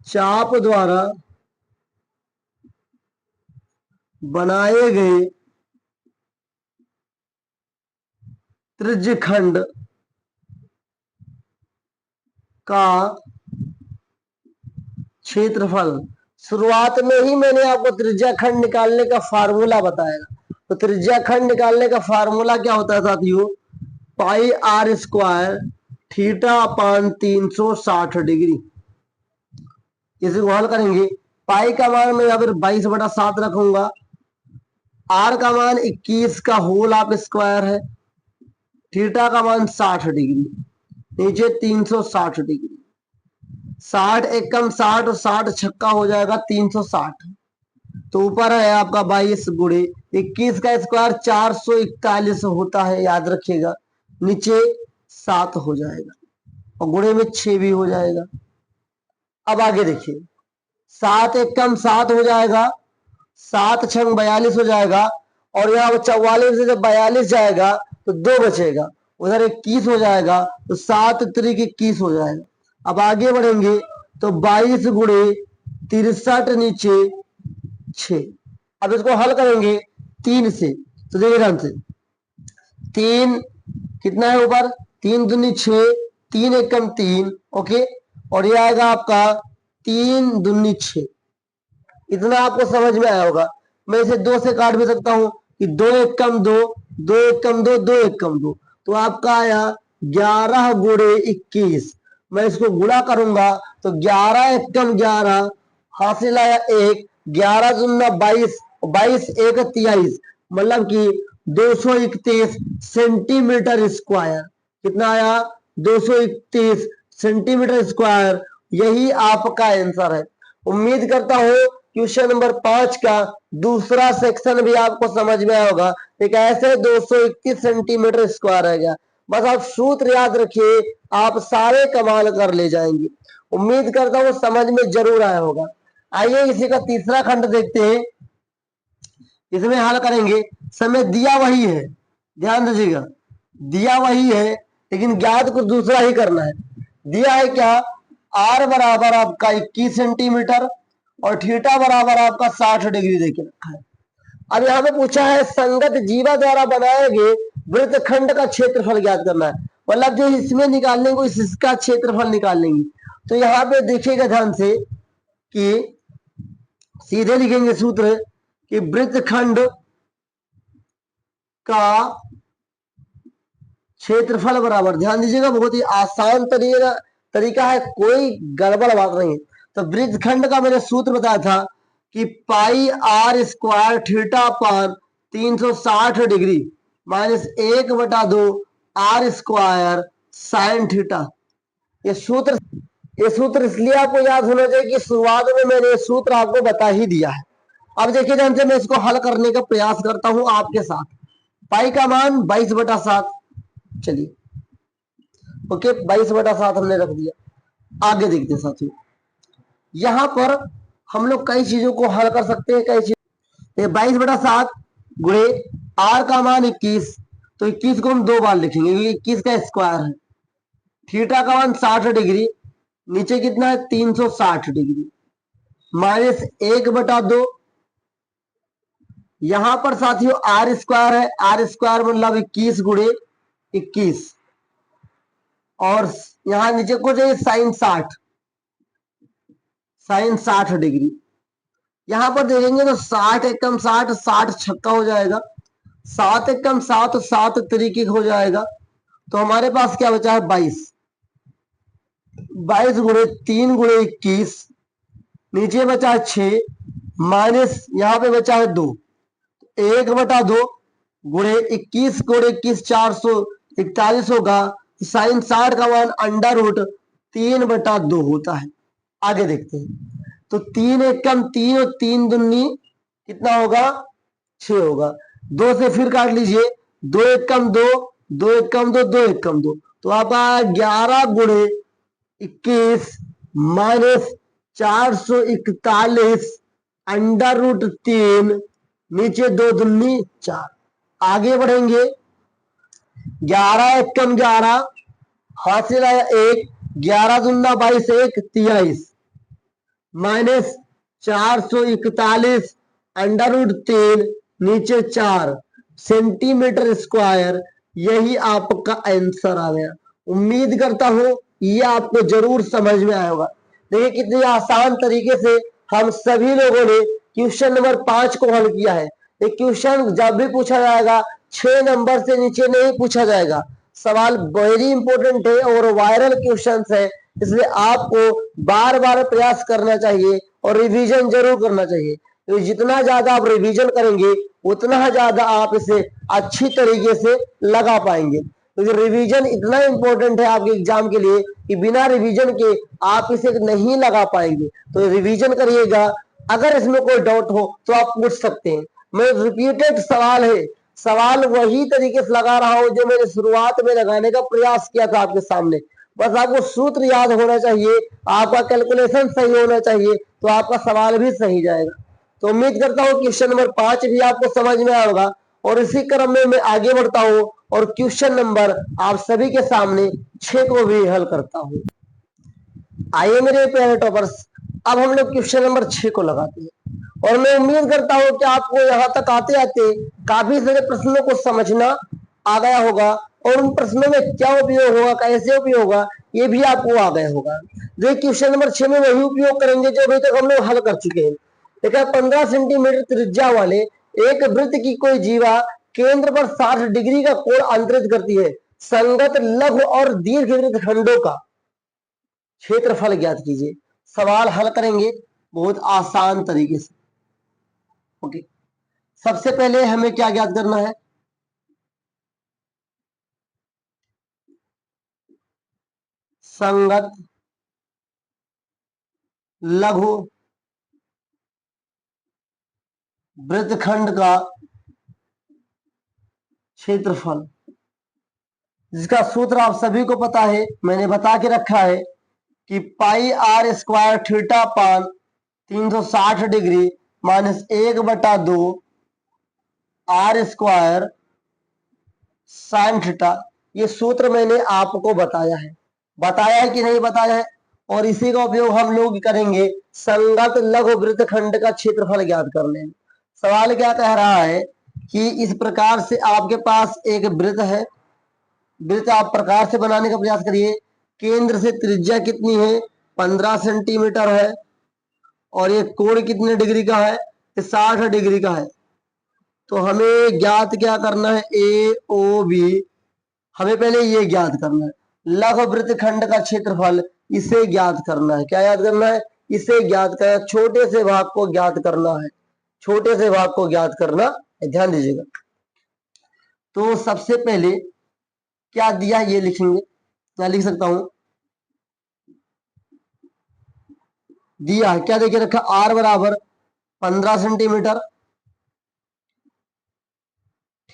चाप द्वारा बनाए गए त्रिज्य खंड का क्षेत्रफल। शुरुआत में ही मैंने आपको त्रिज्या खंड निकालने का फार्मूला बताया। तो त्रिज्या खंड निकालने का फार्मूला क्या होता है साथियों, pi are square theta upon 360 degree. इसे को हल करेंगे, पाई का मान मैं यहाँ पर 22/7 रखूंगा, आर का मान 21 का होल आप स्क्वायर है, थीटा का मान 60 डिग्री, नीचे 360 डिग्री। 60 एकम 60 और 60 छक्का हो जाएगा 360। तो ऊपर है आपका 22 गुणे 21 का स्क्वायर 441 होता है, याद रखिएगा। नीचे 7 हो जाएगा और गुणे में 6 भी हो जाएगा। अब आगे देखिए, 7 एकम 7 हो जाएगा, 7 छंग 42 हो जाएगा, और यहाँ 44 से जब 42 जाएगा तो 2 बचेगा, उधर 21 हो जाएगा, तो 7 त्रिक 21 हो जाएगा। अब आगे बढ़ेंगे तो 22 गुणे 63 नीचे 6। अब इसको हल करेंगे 3 से, तो देखिए ध्यान से, 3 कितना है ऊपर, 3 दूनी 6, 3 एकम 3, ओके, और ये आएगा आपका 3 दूनी 6। इतना आपको समझ में आया होगा। मैं इसे 2 से काट भी सकता हूं कि 2 एकम 2, 2 एकम 2, 2 एकम 2, तो आपका आया 11 गुणे 21। मैं इसको गुणा करूंगा तो 11 एकम 11, हासिल आया 1, 11 दूना 22, 22 एक 23, मतलब कि 231 सेंटीमीटर स्क्वायर। कितना आया, 231 सेंटीमीटर स्क्वायर। यही आपका आंसर है। उम्मीद करता हूं क्वेश्चन नंबर 5 का दूसरा सेक्शन भी आपको समझ में आया होगा। एक ऐसे 231 सेंटीमीटर स्क्वायर है गया। बस आप सूत्र याद रखिए, आप सारे कमाल कर ले जाएंगे। उम्मीद करता हूं समझ में जरूर आया होगा। आइए इसी का तीसरा खंड देखते हैं। इसमें हल करेंगे, समय दिया वही है, ध्यान दीजिएगा, दिया वही है लेकिन ज्ञात कुछ दूसरा ही करना है। दिया है क्या, आर बराबर आपका 21 सेंटीमीटर और थीटा बराबर आपका 60 डिग्री देके रखा है। अब यहाँ पे पूछा है संगत जीवा द्वारा बनाए गए वृत्तखंड का क्षेत्रफल ज्ञात करना है, मतलब जो इसमें निकालने को इसका क्षेत्रफल निकाल लेंगे। तो यहाँ पे देखिएगा ध्यान से कि सीधे लिखेंगे सूत्र कि वृत्तखंड का क्षेत्रफल बराबर, ध्यान दीजिएगा बहुत ही आसान तरीका है, कोई गड़बड़ बात नहीं है। तो वृत्तखंड का मैंने सूत्र बताया था कि पाई आर स्क्वायर थीटा पान 360 degree minus 1/2 r square sine theta. ये सूत्र इसलिए आपको याद होना चाहिए कि शुरुआत में मैंने ये सूत्र आपको बता ही दिया है। अब देखिए ध्यान से, मैं इसको हल करने का प्रयास करता हूं आपके साथ। पाई का मान 22/7, चलिए ओके 22/7 हमने रख दिया। आगे देखते हैं साथियों, यहां पर हम लोग कई चीजों को हल कर सकते हैं। कई चीज 22/7 गुणे आर का मान 21, तो 21 को हम 2 बार लिखेंगे, 21 का स्क्वायर है। थीटा का मान 60 डिग्री, नीचे कितना है 360 डिग्री, माइनस 1/2। यहां पर साथियों आर स्क्वायर है, आर स्क्वायर मतलब 21 गुणे 21, और यहां नीचे को जाइए साइन 60 डिग्री। यहां पर देखेंगे तो 60 एकम 60, 60 छक्का हो जाएगा, 7 एकम 7, 7 तरीके हो जाएगा। तो हमारे पास क्या बचा है 22 गुणे 3 गुणे 21, नीचे बचा है 6, माइनस यहां पे बचा है 2, 1/2 गुणे 21 गुणे 21 441 होगा। साइन 60 का मान अंडर रूट 3/2 होता है। आगे देखते हैं, तो 3 एकम 3 और 3 दूनी कितना होगा 6 होगा। 2 से फिर काट लीजिए, 2 एकम 2, 2 एकम 2, 2 एकम 2, तो आपका 11 गुणे 21 माइनस 441 अंडर रूट 3, नीचे 2 दूनी 4। आगे बढ़ेंगे, 11 एकम 11, हासिल आया 1, 11 दूना 22, 1 23, माइनस 441 अंडर रूट 3, नीचे 4 सेंटीमीटर स्क्वायर। यही आपका आंसर आ गया। उम्मीद करता हूं ये आपको जरूर समझ में आया होगा। देखिए कितनी आसान तरीके से हम सभी लोगों ने क्वेश्चन नंबर 5 को हल किया है। ये क्वेश्चन जब भी पूछा जाएगा 6 नंबर से नीचे नहीं पूछा जाएगा। सवाल वेरी इंपॉर्टेंट है और वायरल क्वेश्चन है, इसलिए आपको बार बार प्रयास करना चाहिए और रिवीजन जरूर करना चाहिए। तो जितना ज्यादा आप रिवीजन करेंगे उतना ज्यादा आप इसे अच्छी तरीके से लगा पाएंगे। तो रिवीजन इतना इंपॉर्टेंट है आपके एग्जाम के लिए कि बिना रिवीजन के आप इसे नहीं लगा पाएंगे। तो रिवीजन करिएगा, अगर इसमें कोई डाउट हो तो आप पूछ सकते हैं। मैं रिपीटेड सवाल है, सवाल वही तरीके से लगा रहा हूं जो मैंने शुरुआत में लगाने का प्रयास किया था आपके सामने। बस आपको सूत्र याद होना चाहिए, आपका कैलकुलेशन सही होना चाहिए, तो आपका सवाल भी सही जाएगा। तो उम्मीद करता हूँ क्वेश्चन नंबर 5 भी आपको समझ में आएगा, और इसी क्रम में मैं आगे बढ़ता हूँ और क्वेश्चन नंबर आप सभी के सामने 6 को भी हल करता हूँ। आइए मेरे प्यारे टॉपर्स, अब हम लोग क्वेश्चन नंबर 6 को लगाते हैं, और मैं उम्मीद करता हूं कि आपको यहां तक आते आते काफी सारे प्रश्नों को समझना आ गया होगा, और उन प्रश्नों में क्या उपयोग होगा, कैसे उपयोग होगा, ये भी आपको आ गया होगा। जो क्वेश्चन नंबर 6 में वही उपयोग करेंगे जो अभी तक हम लोग हल कर चुके हैं। देखा 15 सेंटीमीटर त्रिज्या वाले एक वृत्त की कोई जीवा केंद्र पर 60 डिग्री का कोण अंतरित करती है। संगत लघु और दीर्घ वृत्तखंडों का क्षेत्रफल ज्ञात कीजिए। सवाल हल करेंगे बहुत आसान तरीके से। ओके, सबसे पहले हमें क्या ज्ञात करना है, संगत लघु वृत्तखंड का क्षेत्रफल, जिसका सूत्र आप सभी को पता है, मैंने बता के रखा है कि पाई आर स्क्वायर थीटा पान 360 degree minus 1/2 r square sine theta. ये सूत्र मैंने आपको बताया है कि नहीं बताया है, और इसी का उपयोग हम लोग करेंगे संगत लघु वृत्तखंड का क्षेत्रफल ज्ञात करने में। सवाल क्या कह रहा है कि इस प्रकार से आपके पास एक वृत्त है, वृत्त आप प्रकार से बनाने का प्रयास करिए। केंद्र से त्रिज्या कितनी है 15 सेंटीमीटर है, और ये कोण कितने डिग्री का है 60 डिग्री का है। तो हमें ज्ञात क्या करना है, ए ओ बी, हमें पहले ये ज्ञात करना है। लघु वृत्तखंड का क्षेत्रफल, इसे ज्ञात करना है। क्या याद करना है, इसे ज्ञात करना, छोटे से भाग को ज्ञात करना है, छोटे से भाग को ज्ञात करना है, ध्यान दीजिएगा। तो सबसे पहले क्या दिया ये लिखेंगे, क्या लिख सकता हूं, दिया है क्या देखिए रखा, आर बराबर 15 सेंटीमीटर,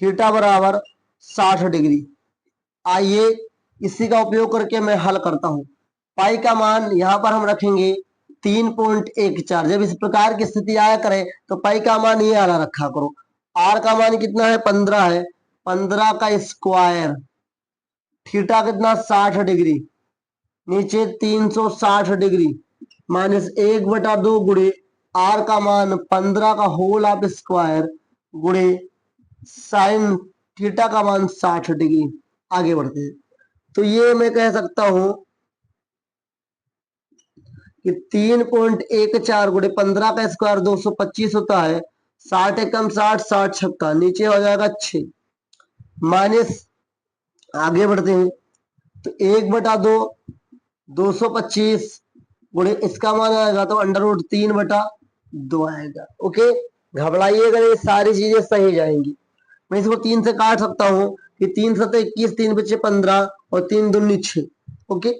थीटा बराबर 60 डिग्री। आइए इसी का उपयोग करके मैं हल करता हूं। पाई का मान यहां पर हम रखेंगे 3.14। जब इस प्रकार की स्थिति आया करे तो पाई का मान ये आला रखा करो। आर का मान कितना है, 15 है, 15 का स्क्वायर, थीटा कितना 60 डिग्री, नीचे 360 डिग्री, माइनस 1/2 गुणे आर का मान 15 का होल ऑफ स्क्वायर गुणे साइन थीटा का मान 60 डिग्री। आगे बढ़ते हैं, तो ये मैं कह सकता हूं कि 3.14 गुणे 15 का स्क्वायर 225 होता है, 60 एकम 60, 60 छक्का, नीचे हो जाएगा 6, माइनस आगे बढ़ते हैं, तो 1/2 225 गुणे इसका मान आएगा तो √3/2 आएगा। ओके, घबराइएगा, ये सारी चीजें सही जाएंगी। मैं इसको 3 से काट सकता हूं कि 3 7 21, 3 बचे 15 और 3 दूनी 6। ओके,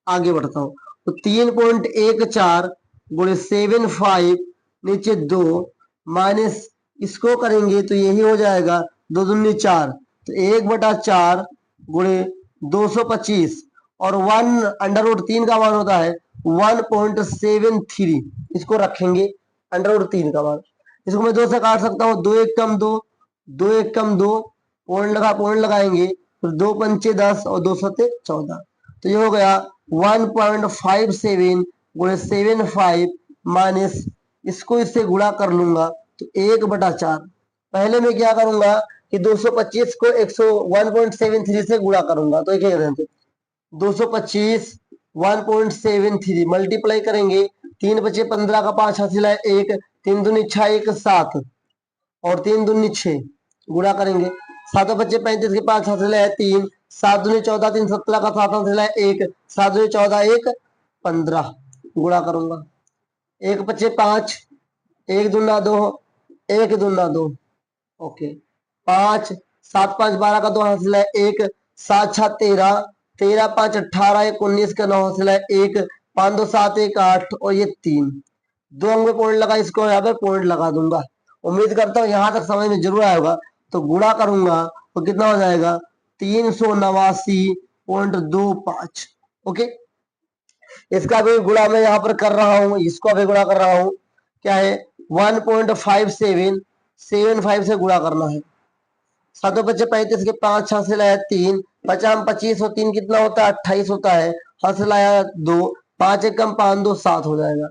आगे बढ़ता हूं, तो 3.14 गुणे 75 नीचे 2, माइनस इसको करेंगे तो यही हो जाएगा 2 दूनी 4, तो 1/4 गुणे 225 और 1√3 का मान होता है 1.73, इसको रखेंगे √3 का मान। इसको मैं 2 से काट सकता हूँ, 2 1 कम 2, 2 1 कम 2, पॉइंट लगाएंगे, तो 2 पंचे 10 और 2 सत्ते 14, तो ये हो गया 1.57 गुणे 75 माइनस इसको इससे गुणा कर लूंगा तो 1/4। पहले मैं क्या करूंगा कि 225 को 1.73 से गुणा करूंगा, तो एक 225 1.73 मल्टीप्लाई करेंगे, 3 बचे 15 का 5 हासिल है 1, 3 दूनी 6 1 7 और 3 दूनी 6, गुणा करेंगे, 7 बचे 35 के 5 हासिल है 3, 7 दूनी 14, 3 17 का 7 हासिल है 1, 7 दूनी 14 1 15, गुणा करूंगा, 1 बचे 5, 1 दूना 2, 1 दूना 2, ओके, 5 7 5 12 का 2 हासिल है 1, 7 6 13, 13 5 18, 1 19 का 9 हासिल है 1, 5 2 7 1 8 और ये 3, 2 अंक में पॉइंट लगा, इसको यहाँ पे पॉइंट लगा दूंगा। उम्मीद करता हूँ यहां तक समझ में जरूर आया होगा। तो गुणा करूंगा तो कितना हो जाएगा 389.25। ओके, इसका भी गुणा मैं यहाँ पर कर रहा हूँ, इसको भी गुणा कर रहा हूँ, क्या है 1.575 से गुणा करना है, 7 बचे 35 के 5 हासिल आया 3, 50 25 और 3 कितना होता है 28 होता है, हासिल आया 2, 5 1 कम 5 2 7 हो जाएगा,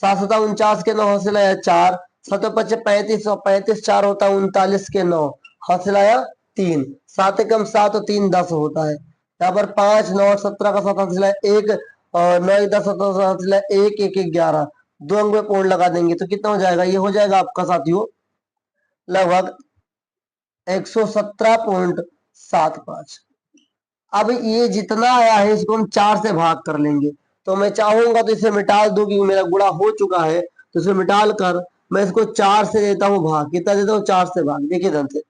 7 7 49 के 9 हासिल आया 4, 7 बचे 35 और 35 4 होता है 39 के 9 हासिल आया 3, 7 एकम 7 और 3 10 होता है, यहाँ पर 5 9 17 का 7 हासिल आया 1 और 9 10 17 हासिल आया 1 1 11, 2 अंक में पॉइंट लगा देंगे तो कितना हो जाएगा, ये हो जाएगा आपका साथियों लगभग 117.75। अब ये जितना आया है इसको हम 4 से भाग कर लेंगे, तो मैं चाहूंगा तो इसे मिटा दूं क्योंकि मेरा गुणा हो चुका है, तो इसे मिटाल कर मैं इसको 4 से देता हूं भाग, कितना देता हूं 4 से भाग, देखिए ध्यान से,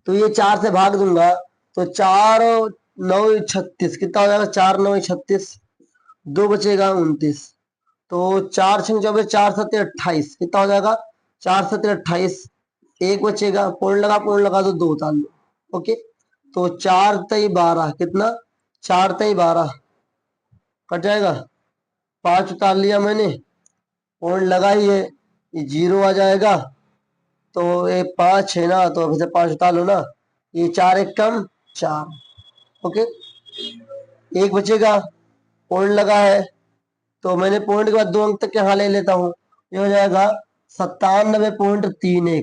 तो ये 4 से भाग दूंगा तो 4 9 36 कितना हो जाएगा, 4 9 36, 2 बचेगा 29, तो 4 6 24 4 7 28 कितना हो जाएगा 4 7 28, एक बचेगा, पॉइंट लगा दो 2 उतार लो। ओके, तो 4 तई 12 कितना, 4 तई 12 कट जाएगा, 5 उतार लिया मैंने, पॉइंट लगा ही है, ये 0 आ जाएगा, तो ये 5 है ना, तो अभी से 5 उतार लो ना, ये 4 1 कम 4, ओके, एक बचेगा, पॉइंट लगा है, तो मैंने पॉइंट के बाद 2 अंक तक यहाँ ले लेता हूँ, ये हो जाएगा 97.31।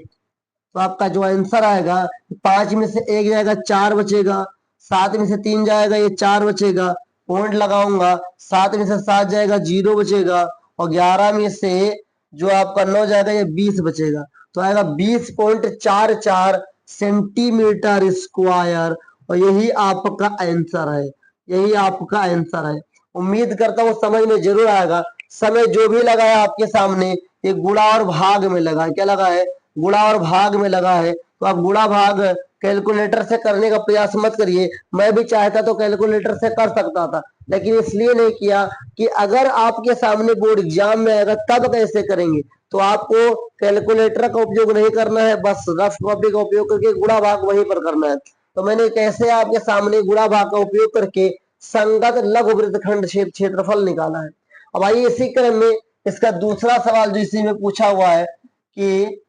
तो आपका जो आंसर आएगा 5 में से 1 जाएगा 4 बचेगा, 7 में से 3 जाएगा ये 4 बचेगा, पॉइंट लगाऊंगा, 7 में से 7 जाएगा 0 बचेगा और 11 में से जो आपका 9 जाएगा ये 20 बचेगा, तो आएगा 20.44 सेंटीमीटर स्क्वायर, और यही आपका आंसर है, यही आपका आंसर है। उम्मीद करता हूँ समझ में जरूर आएगा। समय जो भी लगा है आपके सामने ये गुणा और भाग में लगा है। क्या लगा है? गुणा और भाग में लगा है। तो आप गुणा भाग कैलकुलेटर से करने का प्रयास मत करिए। मैं भी चाहता तो कैलकुलेटर से कर सकता था, लेकिन इसलिए नहीं किया कि अगर आपके सामने बोर्ड एग्जाम में आएगा तब कैसे करेंगे। तो आपको कैलकुलेटर का उपयोग नहीं करना है, बस रफ कॉपी का उपयोग करके गुणा भाग वहीं पर करना है। तो मैंने कैसे आपके सामने गुणा भाग का उपयोग करके संगत लघु वृत्तखंड क्षेत्रफल निकाला है। अब आइए इसी क्रम में इसका दूसरा सवाल जो इसी में पूछा हुआ है कि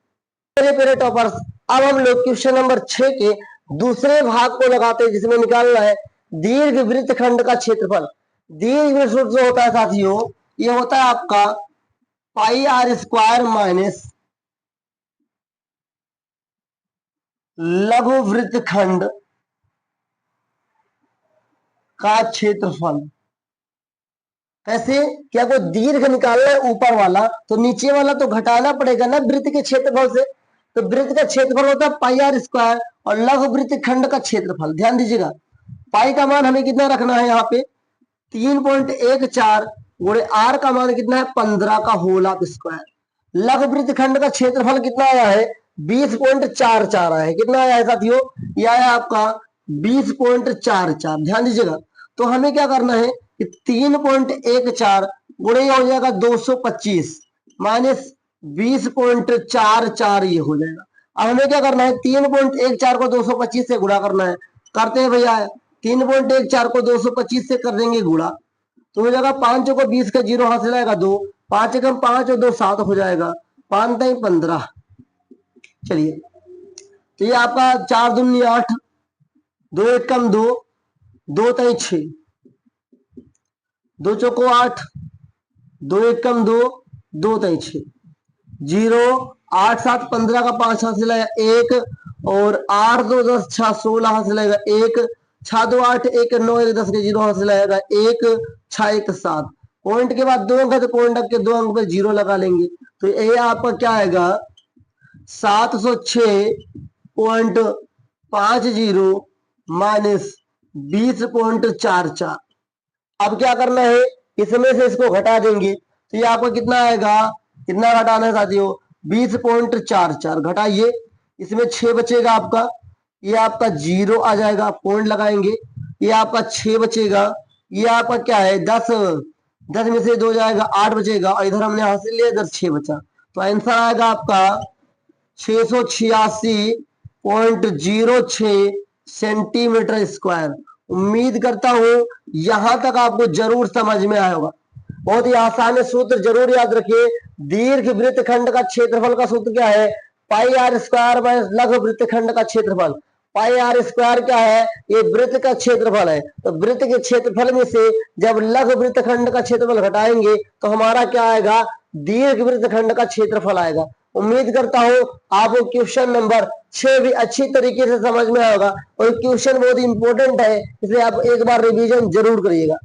मेरे टॉपर्स, अब हम लोग क्वेश्चन नंबर 6 के दूसरे भाग को लगाते हैं जिसमें निकालना है दीर्घ वृत्तखंड का क्षेत्रफल। दीर्घ वृत्त जो होता है साथियों, ये होता है आपका पाई आर स्क्वायर माइनस लघु वृत्तखंड का क्षेत्रफल। कैसे? क्या को दीर्घ निकालना है ऊपर वाला, तो नीचे वाला तो घटाना पड़ेगा ना वृत्त के क्षेत्रफल से। तो वृत्त का क्षेत्रफल होता है पाई आर स्क्वायर और लघु वृत्त खंड का क्षेत्रफल। ध्यान दीजिएगा, पाई का मान हमें कितना रखना है यहाँ पे 3.14 गुणे आर का मान कितना है 15 का होल ऑफ स्क्वायर। लघु वृत्त खंड का क्षेत्रफल कितना आया है 20.44 आया है। कितना आया है साथियों? यह आया आपका 20.44। ध्यान दीजिएगा, तो हमें क्या करना है कि 3.14 गुणे हो जाएगा 225 माइनस 20.44 ये हो जाएगा। अब हमें क्या करना है 3.14 को 225 से गुणा करना है। करते हैं भैया, 3.14 को 225 से कर देंगे गुणा, तो हो जाएगा 5 को 20 का जीरो हासिल आएगा 2, 5 एकम 5 और 2 7 हो जाएगा, 5 तई 15। चलिए, तो ये आपका 4 दूनी 8, 2 एकम 2, 2 तई 6, 2 चौको 8, 2 एकम 2, 2 तई 6, 0, 8 7 15 का 5 हासिल आएगा 1, और 8 2 10 6 16 हासिल आएगा 1, 6 2 8 1 9 1 10 के जीरो हासिल आएगा 1, 6 1 7। पॉइंट के बाद 2 अंक है तो पॉइंट के 2 अंक पे जीरो लगा लेंगे, तो ये आपका क्या आएगा 706.50 माइनस 20.44। अब क्या करना है, इसमें से इसको घटा देंगे, तो ये आपको कितना आएगा, कितना घटाना है साथियों 20.44 घटाइए, इसमें 6 बचेगा आपका, ये आपका जीरो आ जाएगा, पॉइंट लगाएंगे, ये आपका 6 बचेगा, ये आपका क्या है 10, 10 में से 2 जाएगा 8 बचेगा, और इधर हमने हासिल लिया इधर 6 बचा, तो आंसर आएगा आपका 686.06 सेंटीमीटर स्क्वायर। उम्मीद करता हूं यहां तक आपको जरूर समझ में आया होगा। बहुत ही आसान है, सूत्र जरूर याद रखिए। दीर्घ वृत्तखंड का क्षेत्रफल का सूत्र क्या है, पाई आर स्क्वायर माइनस लघु वृत्तखंड का क्षेत्रफल। पाई आर स्क्वायर क्या है, ये वृत्त का क्षेत्रफल है, तो वृत्त के क्षेत्रफल में से जब लघु वृत्तखंड का क्षेत्रफल घटाएंगे तो हमारा क्या आएगा, दीर्घ वृत्तखंड का क्षेत्रफल आएगा। उम्मीद करता हूं आपको क्वेश्चन नंबर 6 भी अच्छी तरीके से समझ में आएगा, और क्वेश्चन बहुत इंपॉर्टेंट है, इसलिए आप एक बार रिवीजन जरूर करिएगा।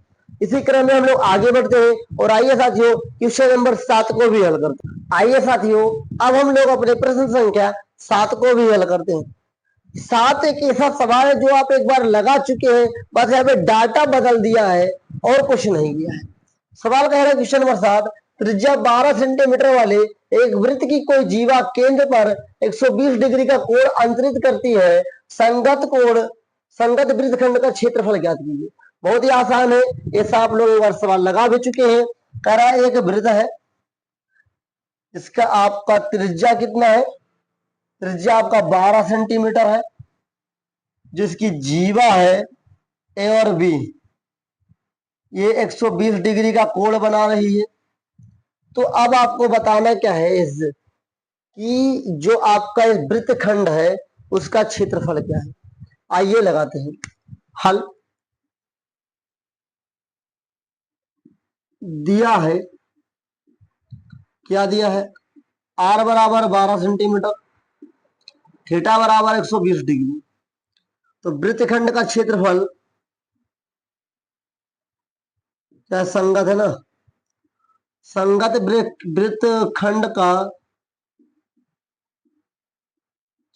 इसी क्रम में हम लोग आगे बढ़ते हैं, और आइए साथियों क्वेश्चन नंबर 7 को भी हल करते हैं। आइए साथियों, अब हम लोग अपने प्रश्न संख्या 7 को भी हल करते हैं। 7 एक ऐसा सवाल है जो आप एक बार लगा चुके हैं, बस यहाँ पे डाटा बदल दिया है और कुछ नहीं किया है। सवाल कह रहा है क्वेश्चन नंबर 7, त्रिज्या 12 सेंटीमीटर वाले एक वृत्त की कोई जीवा केंद्र पर 120 डिग्री का कोण अंतरित करती है, संगत वृत्तखंड का क्षेत्रफल ज्ञात कीजिए। बहुत ही आसान है, ऐसा आप लोग एक बार सवाल लगा भी चुके हैं। कह रहा है एक वृत्त है, इसका आपका त्रिज्या कितना है, त्रिज्या आपका 12 सेंटीमीटर है, जिसकी जीवा है ए और बी, ये 120 डिग्री का कोण बना रही है। तो अब आपको बताना क्या है इस कि जो आपका वृत्तखंड है उसका क्षेत्रफल क्या है। आइए लगाते हैं हल। दिया है, क्या दिया है, आर बराबर 12 सेंटीमीटर, थीटा बराबर 120 डिग्री। तो वृत्तखंड का क्षेत्रफल क्या संगत है ना, संगत वृत्तखंड का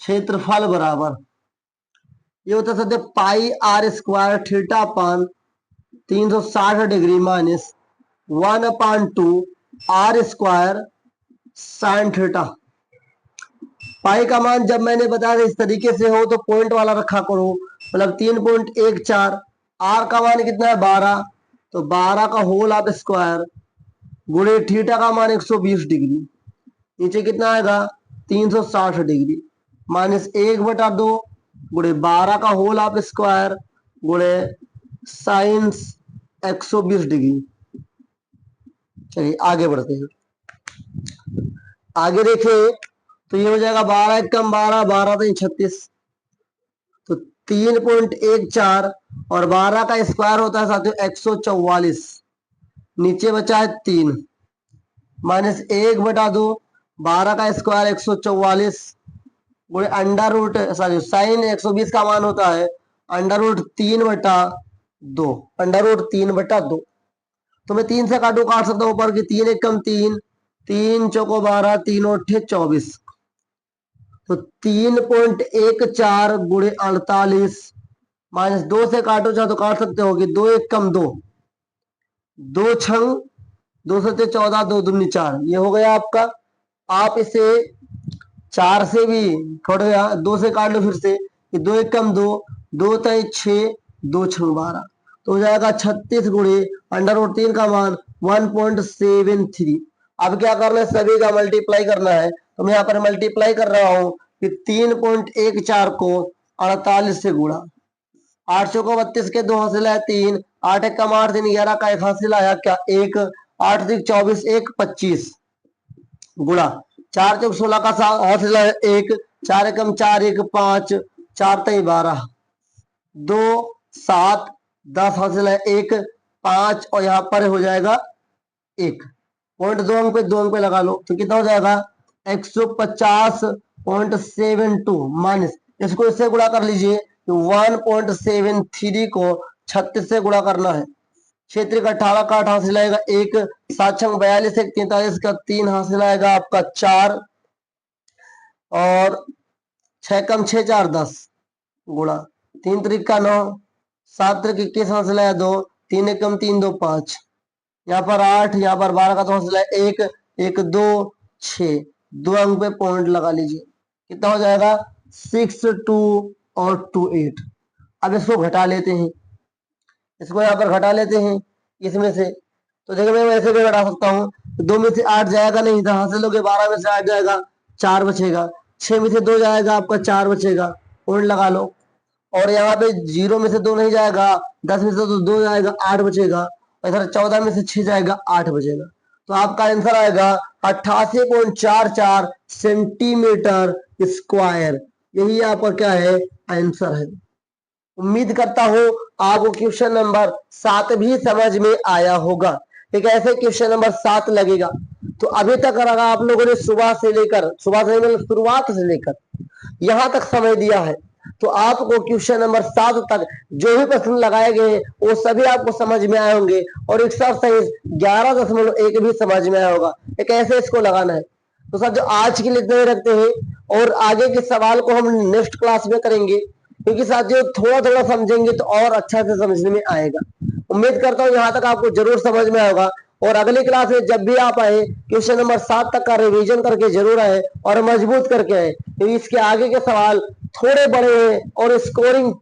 क्षेत्रफल बराबर ये होता है पाई आर स्क्वायर थीटा पान 360 degree minus 1/2 r² sine theta. Pi का मान जब मैंने बताया था इस तरीके से हो तो पॉइंट वाला रखा करो, मतलब 3.14। आर का मान कितना है 12, तो 12 का होल ऑफ स्क्वायर गुणे थीटा का मान 120 डिग्री, नीचे कितना आएगा 360 डिग्री, माइनस 1/2 गुणे 12 का होल ऑफ स्क्वायर गुणे साइन 120 डिग्री। चलिए आगे बढ़ते हैं। आगे देखिए तो ये हो जाएगा 12 एकम 12, 12 तो 36, तो 3.14 और 12 का स्क्वायर होता है साथियों 144, नीचे बचा है 3, माइनस 1/2, 12 का स्क्वायर 144 गुणे अंडर रूट सॉरी साइन 120 का मान होता है √3/2, √3/2। तो मैं 3 से काट सकता हूँ ऊपर की 3 एकम 3, 3 चौको 12, 3 अट्ठे 24, तो 3.14 गुणे 48 माइनस 2 से काटो चाहे तो काट सकते हो कि 2 एकम 2, 2 छंग 2 सत्ते 14, 2 दूनी 4, ये हो गया आपका। आप इसे 4 से भी थोड़ा 2 से काट लो फिर से, 2 एकम 2, 2 तय 6, 2 छंग 12, तो हो जाएगा 36 गुणे √3 का मान 1.73। अब क्या करना है, सभी का मल्टीप्लाई करना है, तो मैं यहाँ पर मल्टीप्लाई कर रहा हूँ कि 3.14 को 48 से गुणा, 8 चौको 32 के 2 हासिल है 3, 8 एकम 8 3 11 का 1 हासिल आया क्या 1, 8 3 24 1 25 गुणा 4 चौक 16 का हासिल है 1, 4 एकम 4 1 5, 4 तय 12, 2 7 10 हासिल है 1 5 और यहाँ पर हो जाएगा 1 पॉइंट 2 अंक पे 2 अंक पे लगा लो, तो कितना हो जाएगा 150.72 माइनस इसको इससे गुणा कर लीजिए, तो 1.73 को 36 से गुणा करना है, क्षेत्र का 18 का 8 हासिल आएगा 1, 7 छंग 42 1 43 का 3 हासिल आएगा आपका 4 और 6 कम 6 4 10 गुणा 3 त्रिक का 9, 7 त्रिक 21 हासिल आया 2, 3 एकम 3 2 5, यहाँ पर 8, यहाँ पर 12 का तो हासिल है 1 1 2 6, 2 अंक पे पॉइंट लगा लीजिए, कितना हो जाएगा 6 2 और 2 8। अब इसको घटा लेते हैं, इसको यहाँ पर घटा लेते हैं इसमें से, तो देखो मैं वैसे भी घटा सकता हूँ, 2 में से 8 जाएगा नहीं था, हासिल हो गया 12 में से 8 जाएगा 4 बचेगा, 6 में से 2 जाएगा आपका 4 बचेगा, पॉइंट लगा लो, और यहाँ पे 0 में से 2 नहीं जाएगा, 10 में से तो 2 जाएगा 8 बचेगा, इधर 14 में से 6 जाएगा 8 बचेगा, तो आपका आंसर आएगा 88.44 सेंटीमीटर स्क्वायर। यही आपका क्या है आंसर है। उम्मीद करता हूं आपको क्वेश्चन नंबर 7 भी समझ में आया होगा। एक ऐसे क्वेश्चन नंबर 7 लगेगा, तो अभी तक अगर आप लोगों ने सुबह से मतलब शुरुआत से लेकर यहां तक समय दिया है, तो आपको क्वेश्चन नंबर 7 तक जो भी प्रश्न लगाए गए वो सभी आपको समझ में आए होंगे, और एक्सरसाइज 11.1 भी समझ में आया होगा। एक ऐसे इसको लगाना है। तो सर जो आज के लिए इतना ही रखते हैं, और आगे के सवाल को हम नेक्स्ट क्लास में करेंगे, क्योंकि साथियों थोड़ा थोड़ा समझेंगे तो और अच्छा से समझने में आएगा। उम्मीद करता हूँ यहाँ तक आपको जरूर समझ में आएगा, और अगली क्लास में जब भी आप आए क्वेश्चन नंबर 7 तक का रिवीजन करके जरूर आए और मजबूत करके आए, क्योंकि इसके आगे के सवाल थोड़े बड़े हैं और स्कोरिंग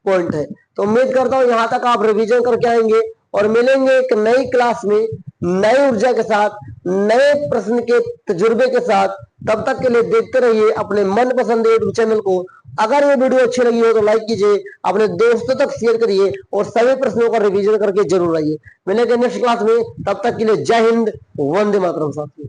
पॉइंट है। तो उम्मीद करता हूँ यहाँ तक आप रिवीजन करके आएंगे, और मिलेंगे एक नई क्लास में नई ऊर्जा के साथ, नए प्रश्न के तजुर्बे के साथ। तब तक के लिए देखते रहिए अपने मनपसंद यूट्यूब चैनल को। अगर ये वीडियो अच्छी लगी हो तो लाइक कीजिए, अपने दोस्तों तक शेयर करिए, और सभी प्रश्नों का रिवीजन करके जरूर आइए। मिलेंगे नेक्स्ट क्लास में, तब तक के लिए जय हिंद, वंदे मातरम साथियों।